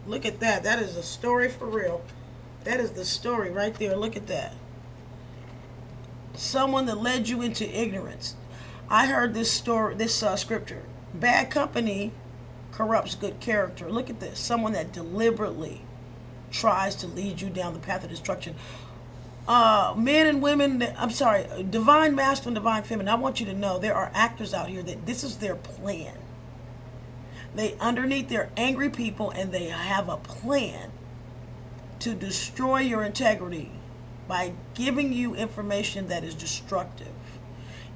Look at that. That is a story for real. That is the story right there. Look at that. Someone that led you into ignorance. I heard this story, this scripture. Bad company corrupts good character. Look at this. Someone that deliberately tries to lead you down the path of destruction. Men and women, divine masculine, divine feminine, I want you to know there are actors out here that this is their plan. They're angry people, and they have a plan to destroy your integrity by giving you information that is destructive.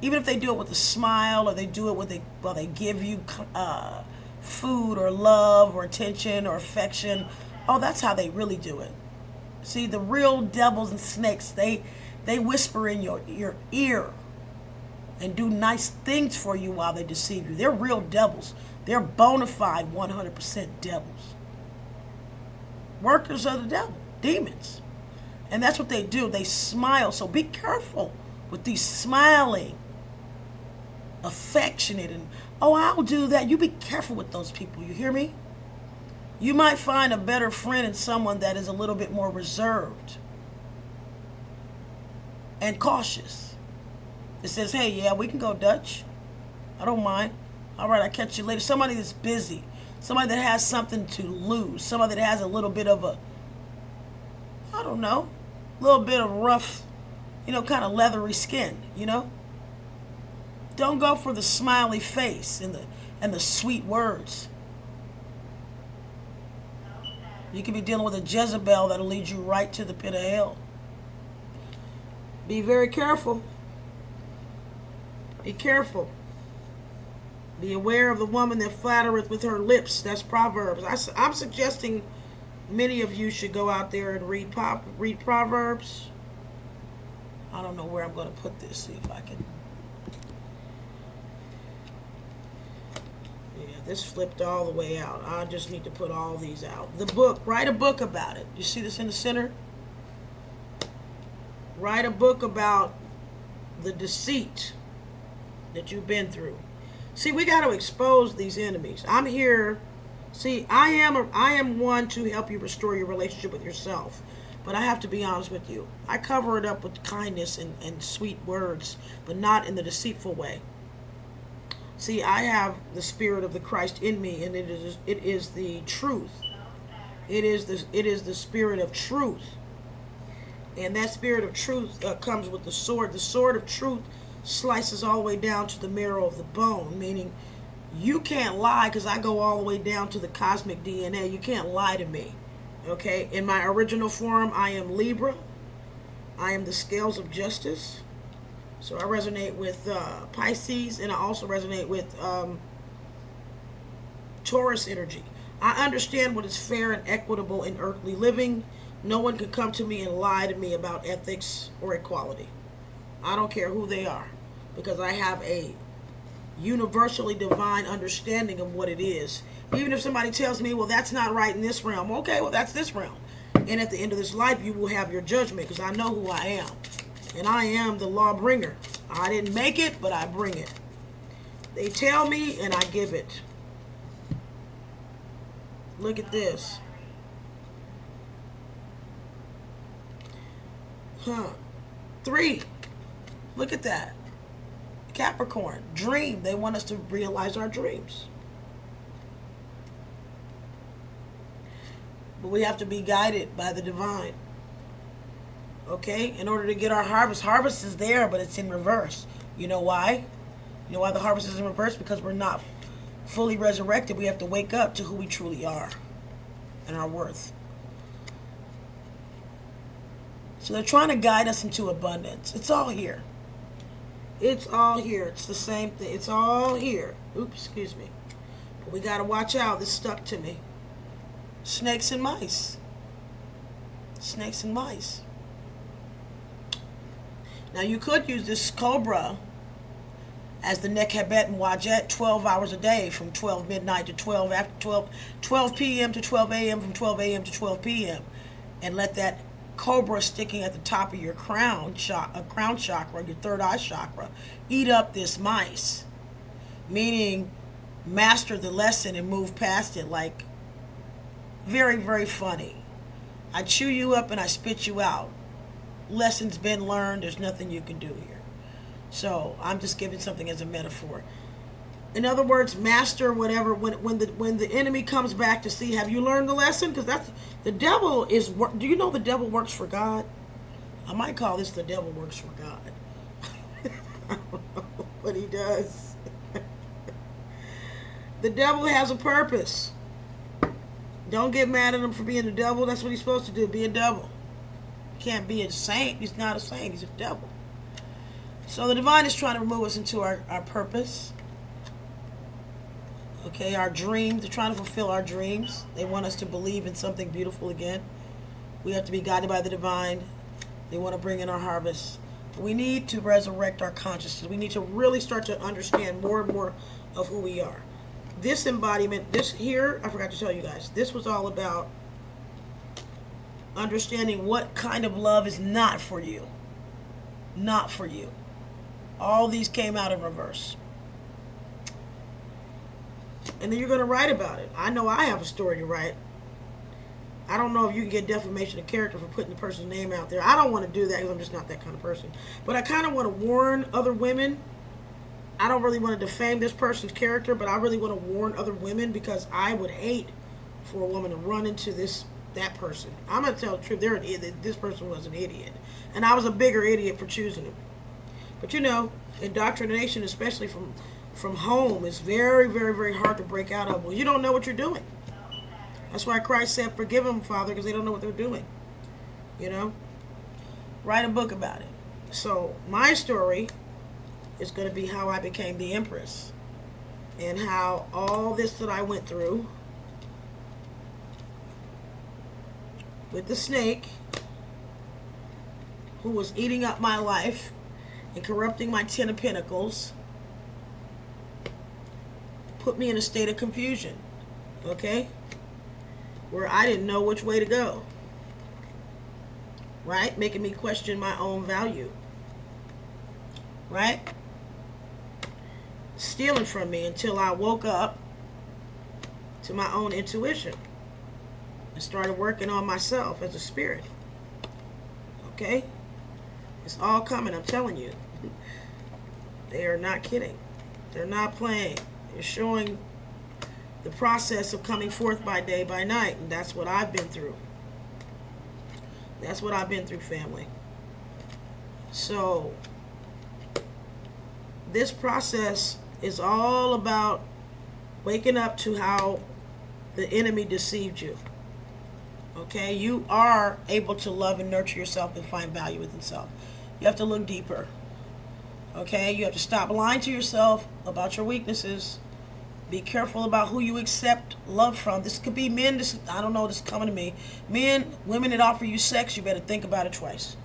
Even if they do it with a smile, or they do it while they give you food or love or attention or affection. Oh, that's how they really do it. See, the real devils and snakes, they whisper in your ear and do nice things for you while they deceive you. They're real devils. They're bona fide 100% devils. Workers of the devil, demons. And that's what they do. They smile. So be careful with these smiling, affectionate, and, oh, I'll do that. You be careful with those people. You hear me? You might find a better friend in someone that is a little bit more reserved and cautious. It says, hey, yeah, we can go Dutch. I don't mind. All right, I'll catch you later. Somebody that's busy. Somebody that has something to lose. Somebody that has a little bit of a, I don't know, a little bit of rough, kind of leathery skin, Don't go for the smiley face and the sweet words. You could be dealing with a Jezebel that'll lead you right to the pit of hell. Be very careful. Be careful. Be aware of the woman that flattereth with her lips. That's Proverbs. I'm suggesting many of you should go out there and read Proverbs. I don't know where I'm going to put this. See if I can. This flipped all the way out. I just need to put all these out. The book. Write a book about it. You see this in the center? Write a book about the deceit that you've been through. See, we got to expose these enemies. I'm here. See, I am one to help you restore your relationship with yourself. But I have to be honest with you. I cover it up with kindness and sweet words, but not in the deceitful way. See, I have the Spirit of the Christ in me, and it is the truth. It is the Spirit of truth. And that Spirit of truth comes with the sword. The sword of truth slices all the way down to the marrow of the bone, meaning you can't lie, because I go all the way down to the cosmic DNA. You can't lie to me. Okay? In my original form, I am Libra. I am the scales of justice. So I resonate with Pisces, and I also resonate with Taurus energy. I understand what is fair and equitable in earthly living. No one can come to me and lie to me about ethics or equality. I don't care who they are, because I have a universally divine understanding of what it is. Even if somebody tells me, well, that's not right in this realm. Okay, well, that's this realm. And at the end of this life, you will have your judgment, because I know who I am. And I am the law bringer. I didn't make it, but I bring it. They tell me, and I give it. Look at this. 3. Look at that. Capricorn. Dream. They want us to realize our dreams. But we have to be guided by the divine. Okay? In order to get our harvest. Harvest is there, but it's in reverse. You know why? You know why the harvest is in reverse? Because we're not fully resurrected. We have to wake up to who we truly are and our worth. So they're trying to guide us into abundance. It's all here. It's all here. It's the same thing. It's all here. Oops, excuse me. But we got to watch out. This stuck to me. Snakes and mice. Snakes and mice. Now you could use this cobra as the Nekhabet and Wajet 12 hours a day, from 12 midnight to 12 after 12 p.m. to 12 a.m., from 12 a.m. to 12 p.m. and let that cobra sticking at the top of your crown chakra, your third eye chakra, eat up this mice. Meaning, master the lesson and move past it. Like, very, very funny. I chew you up and I spit you out. Lessons been learned. There's nothing you can do here. So I'm just giving something as a metaphor. In other words, master whatever. When the enemy comes back to see, have you learned the lesson? Because that's the devil is. Do you know the devil works for God? I might call this the devil works for God. I don't know what he does. The devil has a purpose. Don't get mad at him for being the devil. That's what he's supposed to do. Be a devil. Can't be a saint. He's not a saint. He's a devil. So the divine is trying to remove us into our purpose. Okay, our dreams. They're trying to fulfill our dreams. They want us to believe in something beautiful again. We have to be guided by the divine. They want to bring in our harvest. We need to resurrect our consciousness. We need to really start to understand more and more of who we are. This embodiment, this here, I forgot to tell you guys, this was all about understanding what kind of love is not for you. Not for you. All these came out in reverse. And then you're going to write about it. I know I have a story to write. I don't know if you can get defamation of character for putting the person's name out there. I don't want to do that because I'm just not that kind of person. But I kind of want to warn other women. I don't really want to defame this person's character, but I really want to warn other women because I would hate for a woman to run into that person. I'm going to tell the truth. They're an idiot. This person was an idiot. And I was a bigger idiot for choosing him. But you know, indoctrination, especially from home, is very, very, very hard to break out of. Well, you don't know what you're doing. That's why Christ said, forgive them, Father, because they don't know what they're doing. You know? Write a book about it. So, my story is going to be how I became the Empress. And how all this that I went through with the snake, who was eating up my life and corrupting my 10 of Pentacles, put me in a state of confusion. Okay? Where I didn't know which way to go. Right? Making me question my own value. Right? Stealing from me until I woke up to my own intuition and started working on myself as a spirit. Okay? It's all coming, I'm telling you. They are not kidding. They're not playing. They're showing the process of coming forth by day, by night. And that's what I've been through. That's what I've been through, family. So, this process is all about waking up to how the enemy deceived you. Okay? You are able to love and nurture yourself and find value within self. You have to look deeper. Okay? You have to stop lying to yourself about your weaknesses. Be careful about who you accept love from. This could be men. I don't know. This is coming to me. Men, women that offer you sex, you better think about it twice.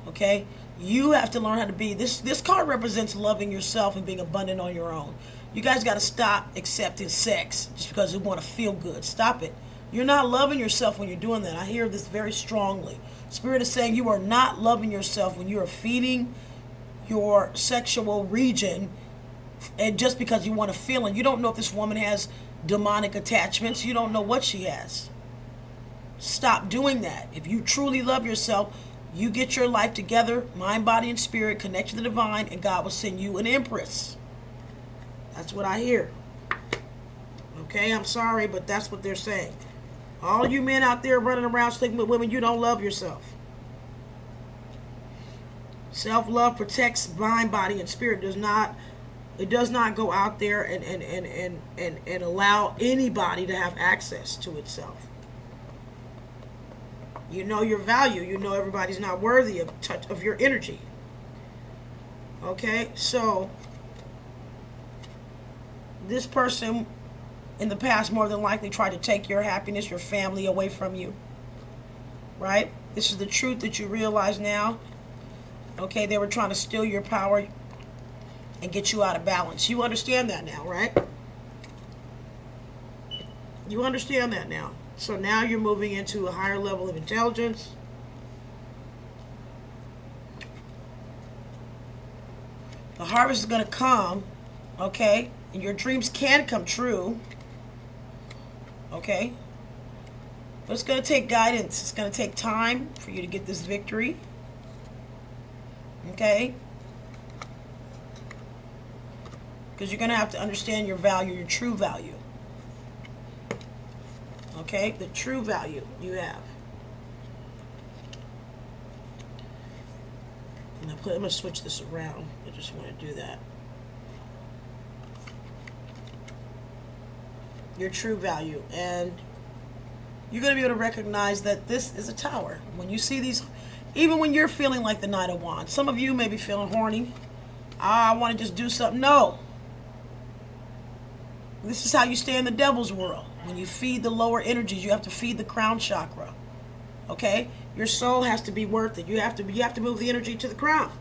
Okay? You have to learn how to be. This card represents loving yourself and being abundant on your own. You guys got to stop accepting sex just because you want to feel good. Stop it. You're not loving yourself when you're doing that. I hear this very strongly. Spirit is saying you are not loving yourself when you are feeding your sexual region and just because you want to feel it. You don't know if this woman has demonic attachments. You don't know what she has. Stop doing that. If you truly love yourself, you get your life together, mind, body, and spirit, connect to the divine, and God will send you an empress. That's what I hear. Okay, I'm sorry, but that's what they're saying. All you men out there running around sleeping with women, you don't love yourself. Self-love protects mind, body, and spirit. It does not go out there and allow anybody to have access to itself. You know your value. You know everybody's not worthy of your energy. Okay, so this person in the past more than likely tried to take your happiness, your family away from you. Right? This is the truth that you realize now. Okay, they were trying to steal your power and get you out of balance. You understand that now, right? You understand that now. So now you're moving into a higher level of intelligence. The harvest is going to come, okay? And your dreams can come true, okay? But it's going to take guidance. It's going to take time for you to get this victory, okay? Because you're going to have to understand your value, your true value. Okay? The true value you have. And I'm going to switch this around. I just want to do that. Your true value. And you're going to be able to recognize that this is a tower. When you see these, even when you're feeling like the Knight of Wands, some of you may be feeling horny. I want to just do something. No. This is how you stay in the devil's world. When you feed the lower energies, you have to feed the crown chakra. Okay? Your soul has to be worth it. You have to move the energy to the crown.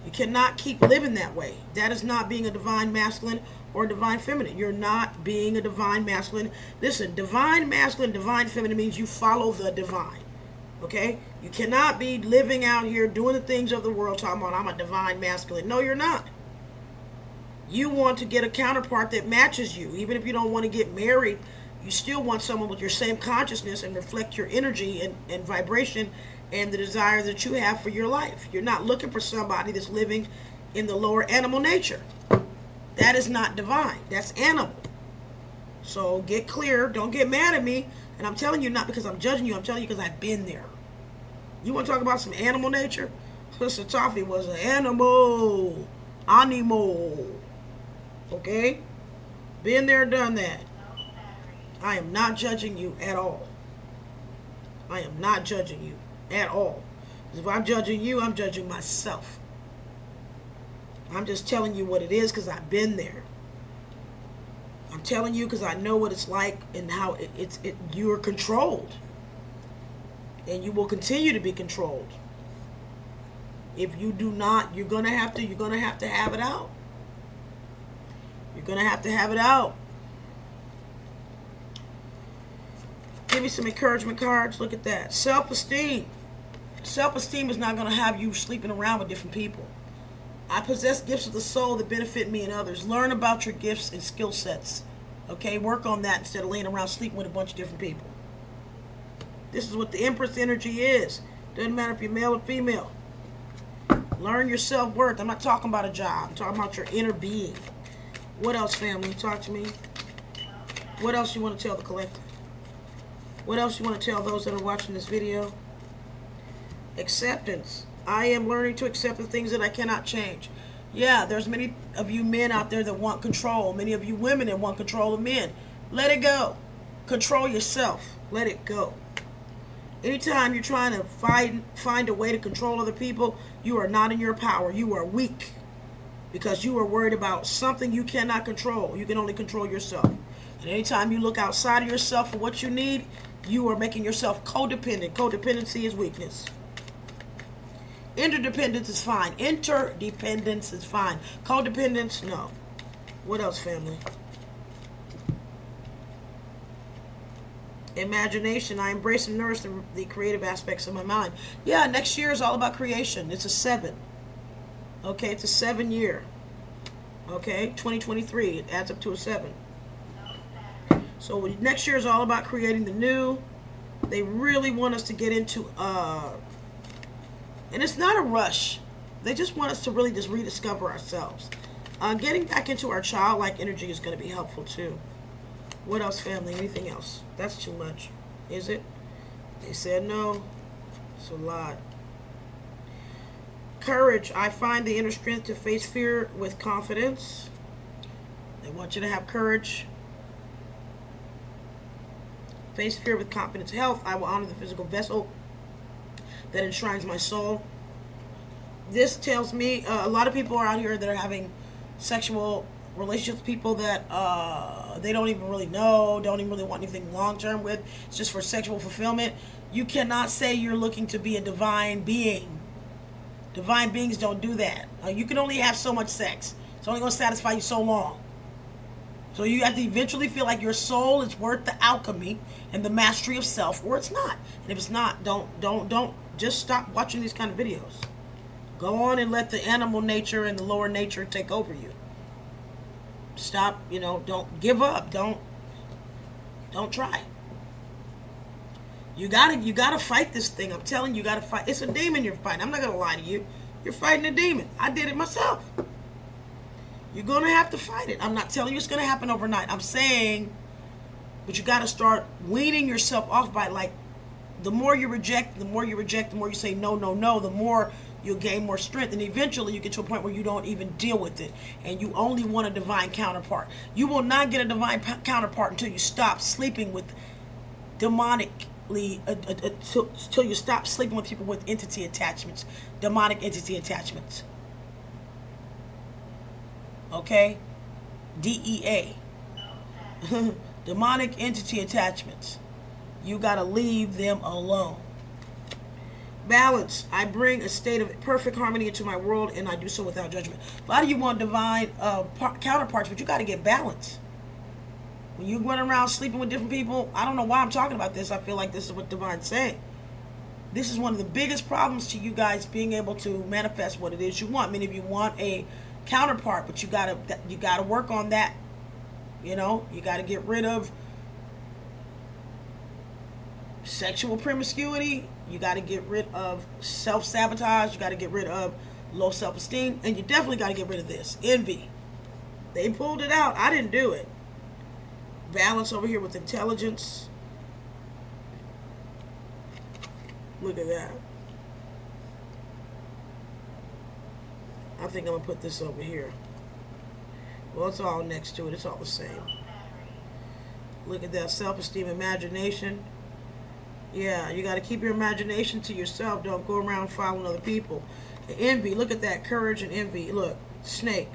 You cannot keep living that way. That is not being a divine masculine or divine feminine. You're not being a divine masculine. Listen, divine masculine, divine feminine means you follow the divine. Okay? You cannot be living out here doing the things of the world talking about I'm a divine masculine. No, you're not. You want to get a counterpart that matches you. Even if you don't want to get married, you still want someone with your same consciousness and reflect your energy and vibration and the desire that you have for your life. You're not looking for somebody that's living in the lower animal nature. That is not divine. That's animal. So get clear. Don't get mad at me. And I'm telling you not because I'm judging you. I'm telling you because I've been there. You want to talk about some animal nature? Sister Toffee was an animal. Animal. Okay? Been there, done that. I am not judging you at all. I am not judging you at all. Because if I'm judging you, I'm judging myself. I'm just telling you what it is because I've been there. I'm telling you because I know what it's like and how you are controlled. And you will continue to be controlled. If you do not, you're gonna have to have it out. You're gonna have to have it out. Give me some encouragement cards. Look at that. Self-esteem. Self-esteem is not gonna have you sleeping around with different people. I possess gifts of the soul that benefit me and others. Learn about your gifts and skill sets. Okay, work on that instead of laying around sleeping with a bunch of different people. This is what the Empress energy is. Doesn't matter if you're male or female. Learn your self-worth. I'm not talking about a job. I'm talking about your inner being. What else, family? Talk to me. What else you want to tell the collective? What else you want to tell those that are watching this video? Acceptance. I am learning to accept the things that I cannot change. Yeah, there's many of you men out there that want control. Many of you women that want control of men. Let it go. Control yourself. Let it go. Anytime you're trying to find a way to control other people, you are not in your power. You are weak because you are worried about something you cannot control. You can only control yourself. And anytime you look outside of yourself for what you need, you are making yourself codependent. Codependency is weakness. Interdependence is fine. Interdependence is fine. Codependence, no. What else, family? Imagination. I embrace and nourish the creative aspects of my mind. Yeah, next year is all about creation. It's a 7. Okay, it's a 7 year. Okay, 2023. It adds up to a 7. So next year is all about creating the new. They really want us to get into, and it's not a rush. They just want us to really just rediscover ourselves. Getting back into our childlike energy is going to be helpful too. What else, family? Anything else? That's too much. Is it? They said no. It's a lot. Courage. I find the inner strength to face fear with confidence. They want you to have courage. Face fear with confidence. Health. I will honor the physical vessel that enshrines my soul. This tells me a lot of people are out here that are having sexual relationships with people that they don't even really know, don't even really want anything long-term with. It's just for sexual fulfillment. You cannot say you're looking to be a divine being. Divine beings don't do that. You can only have so much sex. It's only going to satisfy you so long. So you have to eventually feel like your soul is worth the alchemy and the mastery of self, or it's not. And if it's not, don't just stop watching these kind of videos. Go on and let the animal nature and the lower nature take over you. Stop, don't give up. Don't try. You gotta fight this thing. I'm telling you, you gotta fight. It's a demon you're fighting. I'm not gonna lie to you. You're fighting a demon. I did it myself. You're going to have to fight it. I'm not telling you it's going to happen overnight. I'm saying, but you got to start weaning yourself off by, like, the more you reject, the more you say no, no, no, the more you'll gain more strength. And eventually you get to a point where you don't even deal with it. And you only want a divine counterpart. You will not get a divine counterpart until you stop sleeping with demonically, until you stop sleeping with people with entity attachments, demonic entity attachments. Okay? DEA. Demonic entity attachments. You got to leave them alone. Balance. I bring a state of perfect harmony into my world, and I do so without judgment. A lot of you want divine counterparts, but you got to get balance. When you went around sleeping with different people, I don't know why I'm talking about this. I feel like this is what Divine's saying. This is one of the biggest problems to you guys being able to manifest what it is you want. Many of you want a counterpart, but you gotta work on that. You know, you got to get rid of sexual promiscuity. You got to get rid of self-sabotage. You got to get rid of low self-esteem. And you definitely got to get rid of this. Envy. They pulled it out. I didn't do it. Balance over here with intelligence. Look at that. I think I'm going to put this over here. Well, it's all next to it. It's all the same. Look at that. Self-esteem, imagination. Yeah, you got to keep your imagination to yourself. Don't go around following other people. Envy. Look at that. Courage and envy. Look. Snake.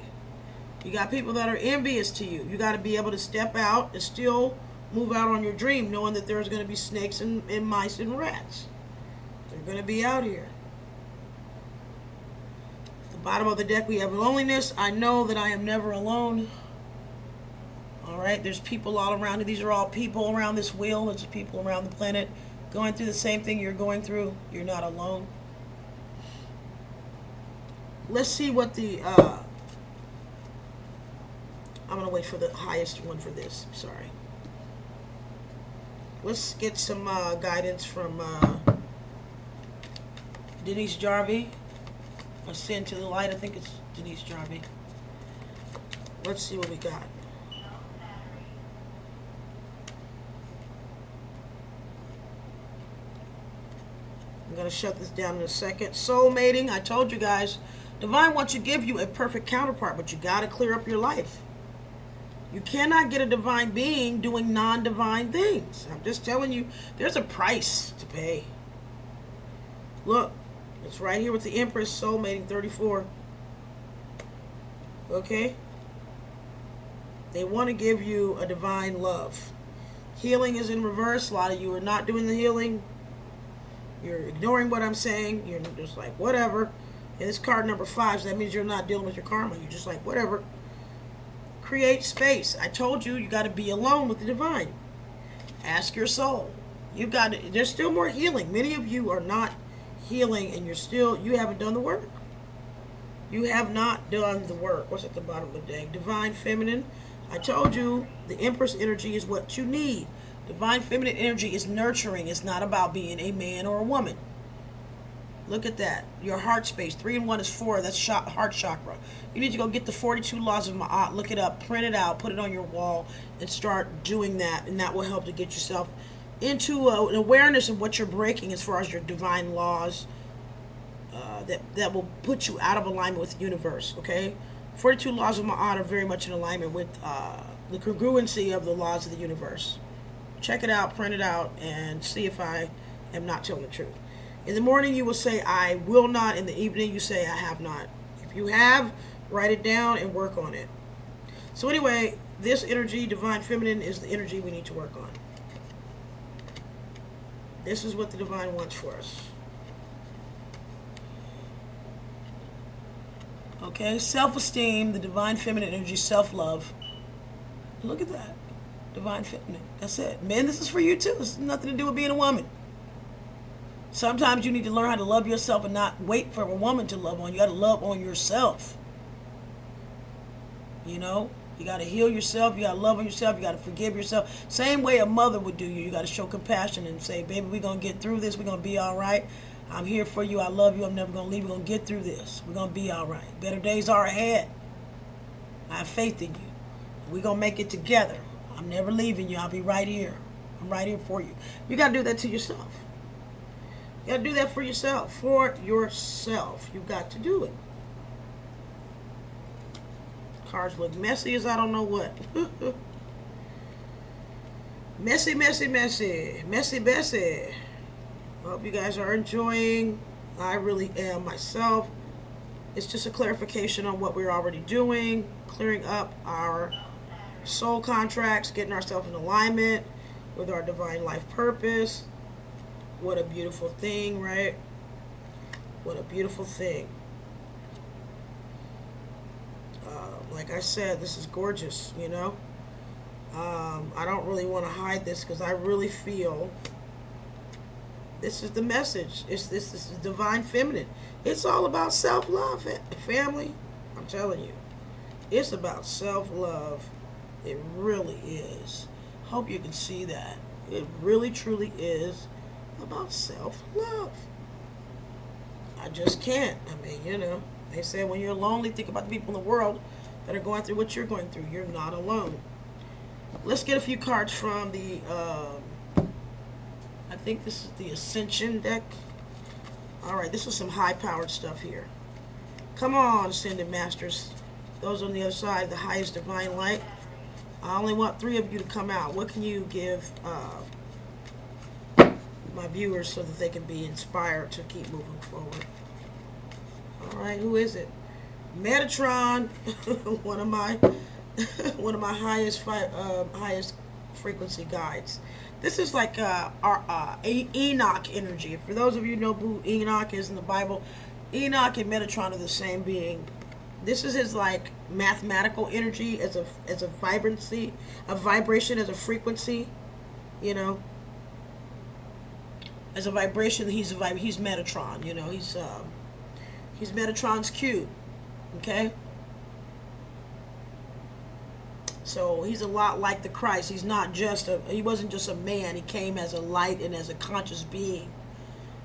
You got people that are envious to you. You got to be able to step out and still move out on your dream, knowing that there's going to be snakes and mice and rats. They're going to be out here. Bottom of the deck, we have loneliness. I know that I am never alone. All right, there's people all around. These are all people around this wheel. There's people around the planet going through the same thing you're going through. You're not alone. Let's see what the... I'm going to wait for the highest one for this. Sorry. Let's get some guidance from Denise Jarvie. Ascend to the light. I think it's Denise Jarvie. Let's see what we got. I'm going to shut this down in a second. Soul mating. I told you guys, Divine wants to give you a perfect counterpart, but you got to clear up your life. You cannot get a divine being doing non-divine things. I'm just telling you, there's a price to pay. Look. It's right here with the Empress, soul mating 34. Okay? They want to give you a divine love. Healing is in reverse. A lot of you are not doing the healing. You're ignoring what I'm saying. You're just like, whatever. And it's card number 5, so that means you're not dealing with your karma. You're just like, whatever. Create space. I told you, you got to be alone with the divine. Ask your soul. You got to, there's still more healing. Many of you are not healing, and you haven't done the work. You have not done the work. What's at the bottom of the deck? Divine Feminine. I told you the Empress energy is what you need. Divine Feminine energy is nurturing. It's not about being a man or a woman. Look at that. Your heart space. 3 and 1 is 4. That's heart chakra. You need to go get the 42 laws of Ma'at. Look it up. Print it out. Put it on your wall and start doing that. And that will help to get yourself into an awareness of what you're breaking as far as your divine laws that will put you out of alignment with the universe, okay? 42 laws of Ma'at are very much in alignment with the congruency of the laws of the universe. Check it out, print it out, and see if I am not telling the truth. In the morning, you will say, I will not. In the evening, you say, I have not. If you have, write it down and work on it. So anyway, this energy, Divine Feminine, is the energy we need to work on. This is what the divine wants for us. Okay, self-esteem, the divine feminine energy, self-love. Look at that. Divine feminine. That's it. Men, this is for you too. This has nothing to do with being a woman. Sometimes you need to learn how to love yourself and not wait for a woman to love on you. You got to love on yourself. You know? You got to heal yourself. You got to love on yourself. You got to forgive yourself. Same way a mother would do you. You got to show compassion and say, baby, we're going to get through this. We're going to be all right. I'm here for you. I love you. I'm never going to leave. We're going to get through this. We're going to be all right. Better days are ahead. I have faith in you. We're going to make it together. I'm never leaving you. I'll be right here. I'm right here for you. You got to do that to yourself. You got to do that for yourself. For yourself. You got to do it. Cards look messy as I don't know what. Messy, messy, messy. Messy, messy. I hope you guys are enjoying. I really am myself. It's just a clarification on what we're already doing. Clearing up our soul contracts. Getting ourselves in alignment with our divine life purpose. What a beautiful thing, right? What a beautiful thing. Like I said, this is gorgeous, you know. I don't really want to hide this because I really feel this is the message. This is divine feminine. It's all about self-love, family. I'm telling you. It's about self-love. It really is. Hope you can see that. It really, truly is about self-love. I just can't. I mean, you know, they say when you're lonely, think about the people in the world that are going through what you're going through. You're not alone. Let's get a few cards from the, I think this is the Ascension deck. All right, this is some high-powered stuff here. Come on, Ascended Masters. Those on the other side, the highest divine light. I only want 3 of you to come out. What can you give my viewers so that they can be inspired to keep moving forward? All right, who is it? Metatron, one of my highest frequency guides. This is like our Enoch energy. For those of you who know who Enoch is in the Bible, Enoch and Metatron are the same being. This is his like mathematical energy as a vibrancy, a vibration as a frequency, you know. As a vibration, he's Metatron, you know. He's Metatron's cube. Okay? So he's a lot like the Christ. He wasn't just a man. He came as a light and as a conscious being.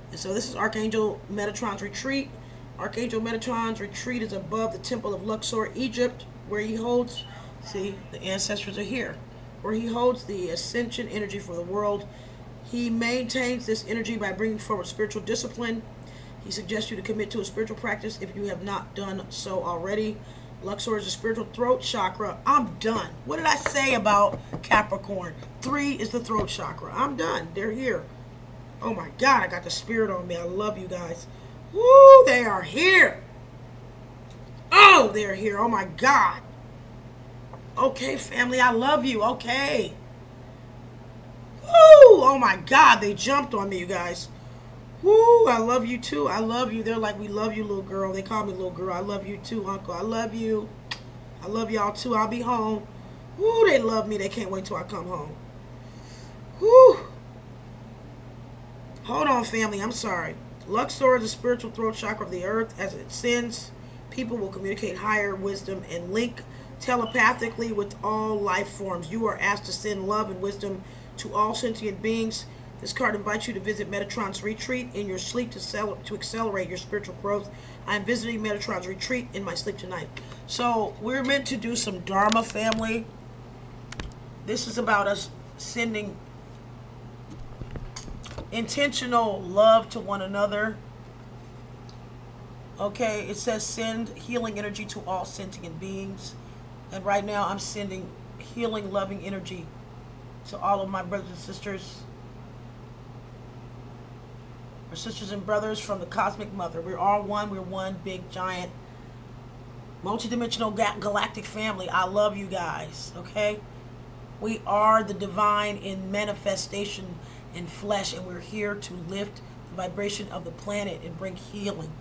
And so this is Archangel Metatron's retreat. Archangel Metatron's retreat is above the temple of Luxor, Egypt, where he holds, see, the ancestors are here, where he holds the ascension energy for the world. He maintains this energy by bringing forward spiritual discipline. He suggests you to commit to a spiritual practice if you have not done so already. Luxor is a spiritual throat chakra. I'm done. What did I say about Capricorn? 3 is the throat chakra. I'm done. They're here. Oh my God, I got the spirit on me. I love you guys. Woo, they are here. Oh, they're here. Oh my God. Okay, family, I love you. Okay. Woo, oh my God, they jumped on me, you guys. Woo, I love you too. I love you. They're like, we love you, little girl. They call me little girl. I love you too, uncle. I love you. I love y'all too. I'll be home. Woo, they love me. They can't wait till I come home. Woo. Hold on, family. I'm sorry. Luxor is the spiritual throat chakra of the earth. As it ascends, people will communicate higher wisdom and link telepathically with all life forms. You are asked to send love and wisdom to all sentient beings. This card invites you to visit Metatron's retreat in your sleep to accelerate your spiritual growth. I am visiting Metatron's retreat in my sleep tonight. So we're meant to do some Dharma, family. This is about us sending intentional love to one another. Okay, it says send healing energy to all sentient beings. And right now I'm sending healing, loving energy to all of my brothers and sisters. Our sisters and brothers from the Cosmic Mother. We're all one. We're one big, giant, multidimensional galactic family. I love you guys, okay? We are the divine in manifestation in flesh, and we're here to lift the vibration of the planet and bring healing.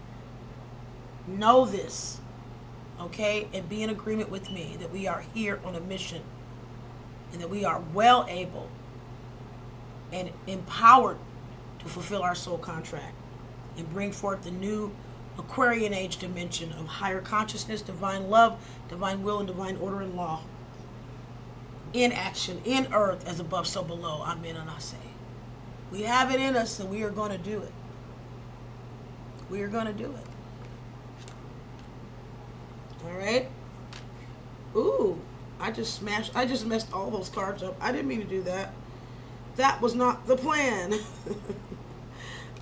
Know this, okay? And be in agreement with me that we are here on a mission and that we are well able and empowered to fulfill our soul contract and bring forth the new Aquarian age dimension of higher consciousness, divine love, divine will, and divine order and law. In action, in earth, as above, so below. Amen and I say. We have it in us and we are going to do it. We are going to do it. All right? Ooh, I just messed all those cards up. I didn't mean to do that. That was not the plan.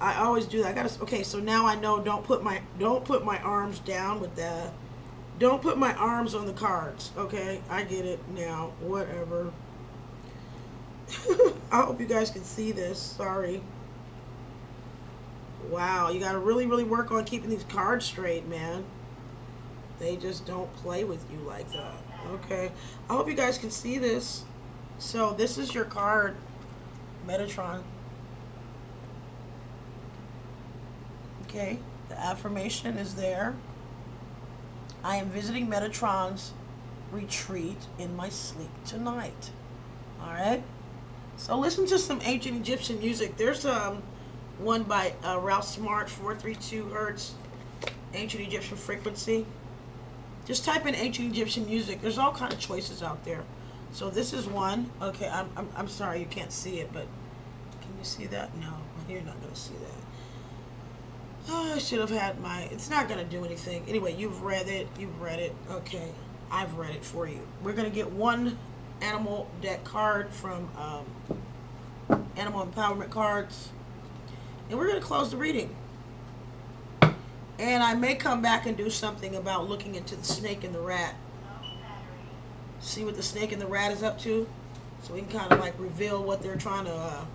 I always do that. Okay, so now I know don't put my arms down with that. Don't put my arms on the cards. Okay, I get it now. Whatever. I hope you guys can see this. Sorry. Wow, you got to really, really work on keeping these cards straight, man. They just don't play with you like that. Okay, I hope you guys can see this. So this is your card, Metatron. Okay, the affirmation is there. I am visiting Metatron's retreat in my sleep tonight. All right. So listen to some ancient Egyptian music. There's one by Ralph Smart, 432 hertz, ancient Egyptian frequency. Just type in ancient Egyptian music. There's all kind of choices out there. So this is one. Okay, I'm sorry you can't see it, but can you see that? No, you're not gonna see that. Oh, I should have had my. It's not gonna do anything. Anyway, you've read it. Okay, I've read it for you. We're gonna get one animal deck card from Animal Empowerment Cards, and we're gonna close the reading. And I may come back and do something about looking into the snake and the rat. See what the snake and the rat is up to, so we can kind of like reveal what they're trying to,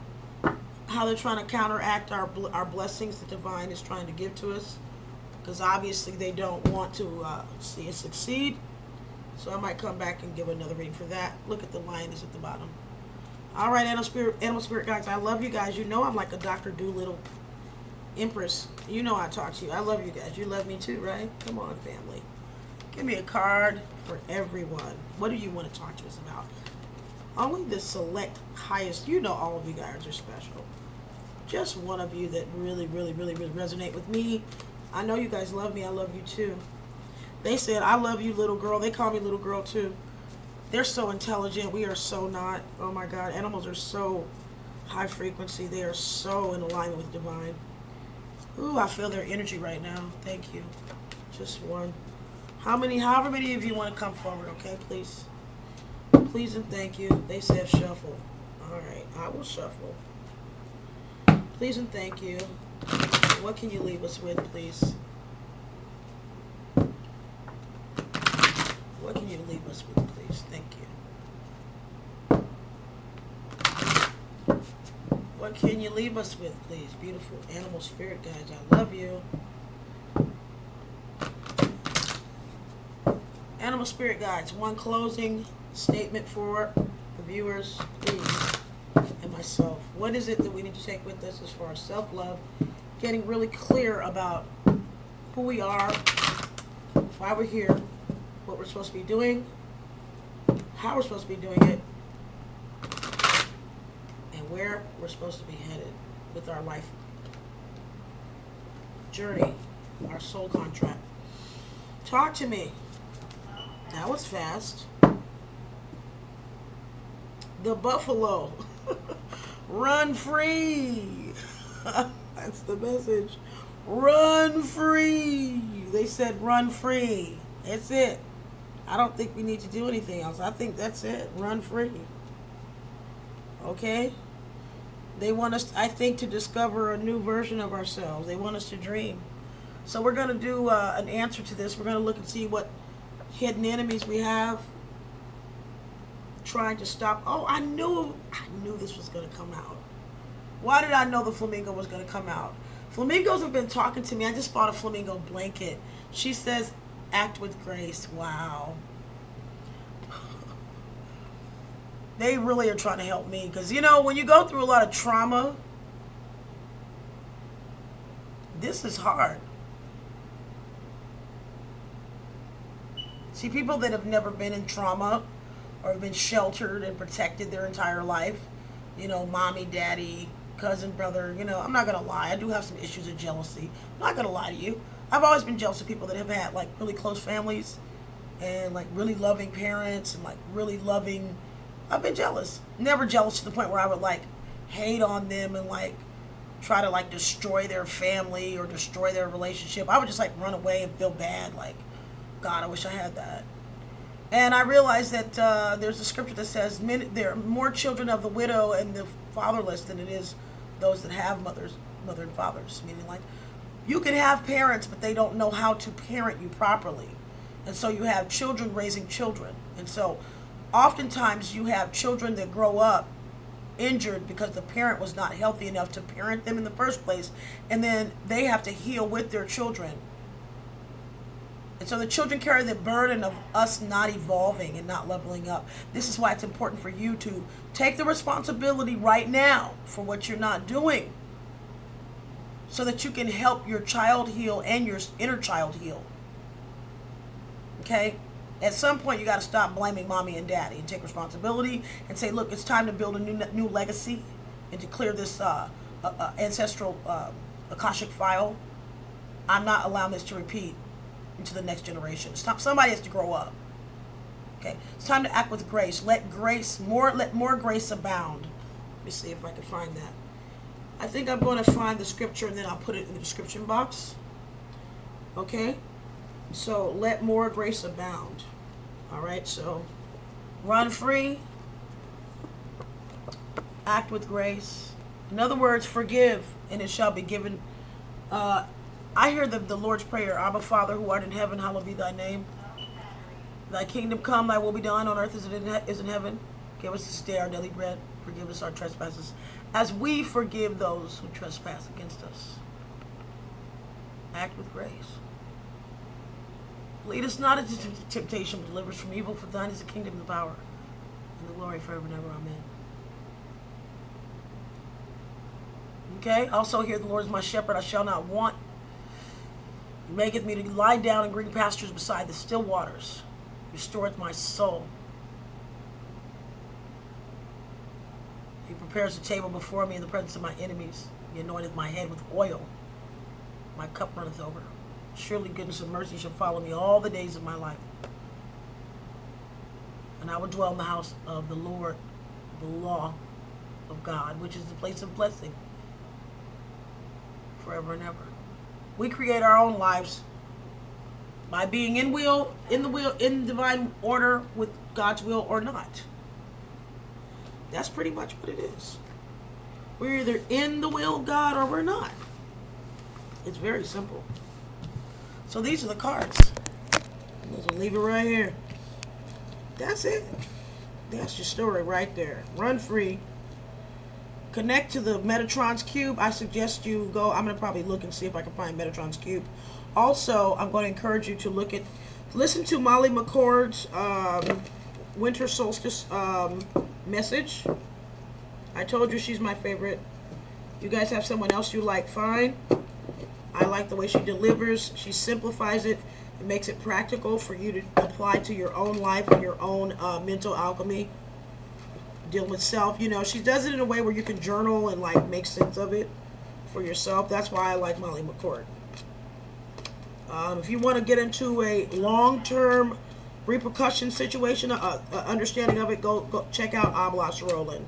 how they're trying to counteract our blessings the divine is trying to give to us. Because obviously they don't want to see us succeed. So I might come back and give another reading for that. Look at the lioness at the bottom. All right, animal spirit guides. I love you guys. You know I'm like a Dr. Doolittle Empress. You know I talk to you. I love you guys. You love me too, right? Come on, family. Give me a card for everyone. What do you want to talk to us about? Only the select highest. You know all of you guys are special. Just one of you that really, really, really, really resonate with me. I know you guys love me. I love you too. They said, I love you, little girl. They call me little girl too. They're so intelligent. We are so not. Oh my God. Animals are so high frequency. They are so in alignment with divine. Ooh, I feel their energy right now. Thank you. Just one. However many of you want to come forward, okay, please. Please and thank you. They said shuffle. All right, I will shuffle. Please and thank you. What can you leave us with, please? What can you leave us with, please? Thank you. What can you leave us with, please? Beautiful animal spirit guides. I love you. Animal spirit guides. One closing statement for the viewers, please, and myself. What is it that we need to take with us as far as self-love? Getting really clear about who we are, why we're here, what we're supposed to be doing, how we're supposed to be doing it, and where we're supposed to be headed with our life journey, our soul contract. Talk to me. That was fast. The buffalo. Run free. That's the message. Run free. They said run free. That's it. I don't think we need to do anything else. I think that's it. Run free. Okay? They want us, I think, to discover a new version of ourselves. They want us to dream. So we're going to do an answer to this. We're going to look and see what hidden enemies we have. Trying to stop. Oh, I knew this was going to come out. Why did I know the flamingo was going to come out? Flamingos have been talking to me. I just bought a flamingo blanket. She says, act with grace. Wow. They really are trying to help me. Because, you know, when you go through a lot of trauma, this is hard. See, people that have never been in trauma or have been sheltered and protected their entire life, you know, mommy, daddy, cousin, brother, you know, I'm not going to lie. I do have some issues of jealousy. I'm not going to lie to you. I've always been jealous of people that have had, like, really close families and, like, really loving parents and, like, really loving... I've been jealous. Never jealous to the point where I would, like, hate on them and, like, try to, like, destroy their family or destroy their relationship. I would just, like, run away and feel bad, like, God, I wish I had that. And I realized that there's a scripture that says there are more children of the widow and the fatherless than it is those that have mother and fathers. Meaning, like, you can have parents, but they don't know how to parent you properly. And so you have children raising children. And so oftentimes you have children that grow up injured because the parent was not healthy enough to parent them in the first place. And then they have to heal with their children. And so the children carry the burden of us not evolving and not leveling up. This is why it's important for you to take the responsibility right now for what you're not doing, so that you can help your child heal and your inner child heal. Okay? At some point, you got to stop blaming mommy and daddy and take responsibility and say, look, it's time to build a new legacy and to clear this ancestral Akashic file. I'm not allowing this to repeat into the next generation. Somebody has to grow up. Okay? It's time to act with grace. Let more grace abound. Let me see if I can find that. I think I'm going to find the scripture and then I'll put it in the description box. Okay? So, let more grace abound. Alright, so run free. Act with grace. In other words, forgive and it shall be given. I hear the Lord's Prayer. Abba, Father, who art in heaven, hallowed be thy name. Thy kingdom come, thy will be done on earth as it is in heaven. Give us this day our daily bread. Forgive us our trespasses, as we forgive those who trespass against us. Act with grace. Lead us not into temptation, but deliver us from evil. For thine is the kingdom, the power, and the glory forever and ever. Amen. Okay? Also hear the Lord is my shepherd, I shall not want. He maketh me to lie down in green pastures beside the still waters. Restoreth my soul. He prepares a table before me in the presence of my enemies. He anointeth my head with oil. My cup runneth over. Surely goodness and mercy shall follow me all the days of my life. And I will dwell in the house of the Lord, the law of God, which is the place of blessing forever and ever. We create our own lives by being in divine order with God's will or not. That's pretty much what it is. We're either in the will of God or we're not. It's very simple. So these are the cards. I'm going to leave it right here. That's it. That's your story right there. Run free. Connect to the Metatron's Cube. I suggest you go. I'm going to probably look and see if I can find Metatron's Cube. Also, I'm going to encourage you to listen to Molly McCord's Winter Solstice message. I told you she's my favorite. You guys have someone else you like, fine. I like the way she delivers. She simplifies it and makes it practical for you to apply to your own life and your own mental alchemy. Deal with self. You know, she does it in a way where you can journal and like make sense of it for yourself. That's why I like Molly McCord. If you want to get into a long-term repercussion situation, understanding of it, go check out Oblas Roland.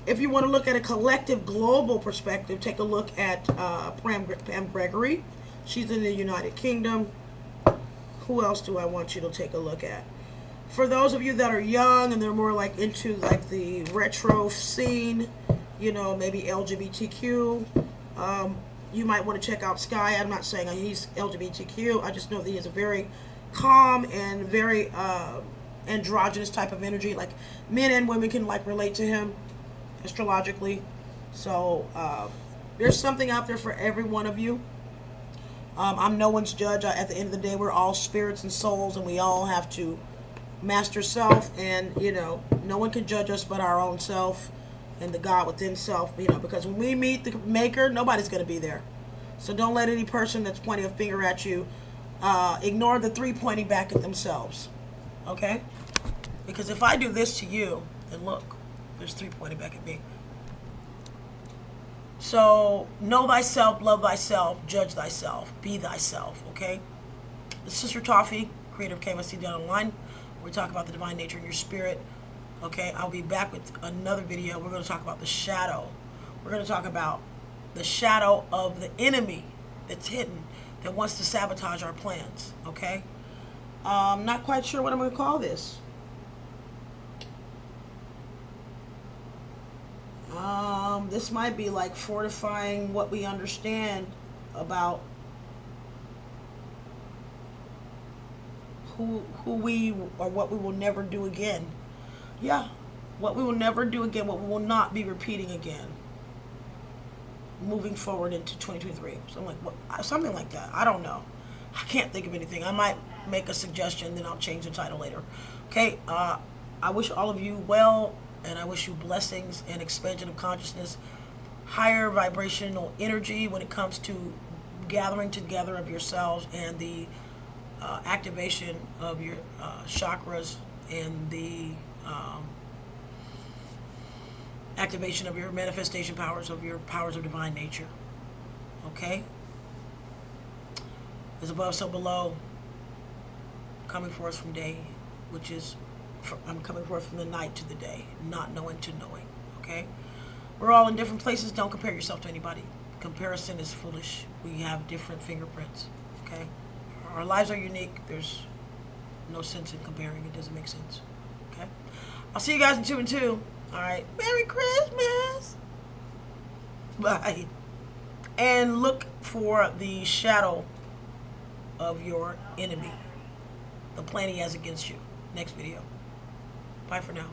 If you want to look at a collective global perspective, take a look at Pam Gregory. She's in the United Kingdom. Who else do I want you to take a look at? For those of you that are young and they're more like into like the retro scene, you know, maybe LGBTQ, you might want to check out Sky. I'm not saying he's LGBTQ. I just know that he has a very calm and very androgynous type of energy. Like men and women can like relate to him astrologically. So there's something out there for every one of you. I'm no one's judge. At the end of the day, we're all spirits and souls, and we all have to master self. And you know, no one can judge us but our own self and the God within self. You know, because when we meet the Maker, nobody's going to be there. So don't let any person that's pointing a finger at you ignore the three pointing back at themselves. Okay? Because if I do this to you, then look, there's three pointing back at me. So, know thyself, love thyself, judge thyself, be thyself, okay? This is Sister Toffee, creator of KMSC Down Online. We talk about the divine nature in your spirit, okay? I'll be back with another video. We're going to talk about the shadow. We're going to talk about the shadow of the enemy that's hidden, that wants to sabotage our plans, okay? Not quite sure what I'm going to call this. This might be like fortifying what we understand about who we, or what we will never do again. Yeah, what we will never do again, what we will not be repeating again. Moving forward into 2023. Something like that. I don't know. I can't think of anything. I might make a suggestion, then I'll change the title later. Okay, I wish all of you well, and I wish you blessings and expansion of consciousness, higher vibrational energy when it comes to gathering together of yourselves, and the activation of your chakras, and the activation of your manifestation powers, of your powers of divine nature. Okay? As above, so below. Coming forth from day, which is, I'm coming forth from the night to the day, not knowing to knowing. Okay? We're all in different places. Don't compare yourself to anybody. Comparison is foolish. We have different fingerprints. Okay? Our lives are unique. There's no sense in comparing. It doesn't make sense. Okay? I'll see you guys in 2 and 2. All right. Merry Christmas. Bye. And look for the shadow of your enemy, the plan he has against you. Next video. Bye for now.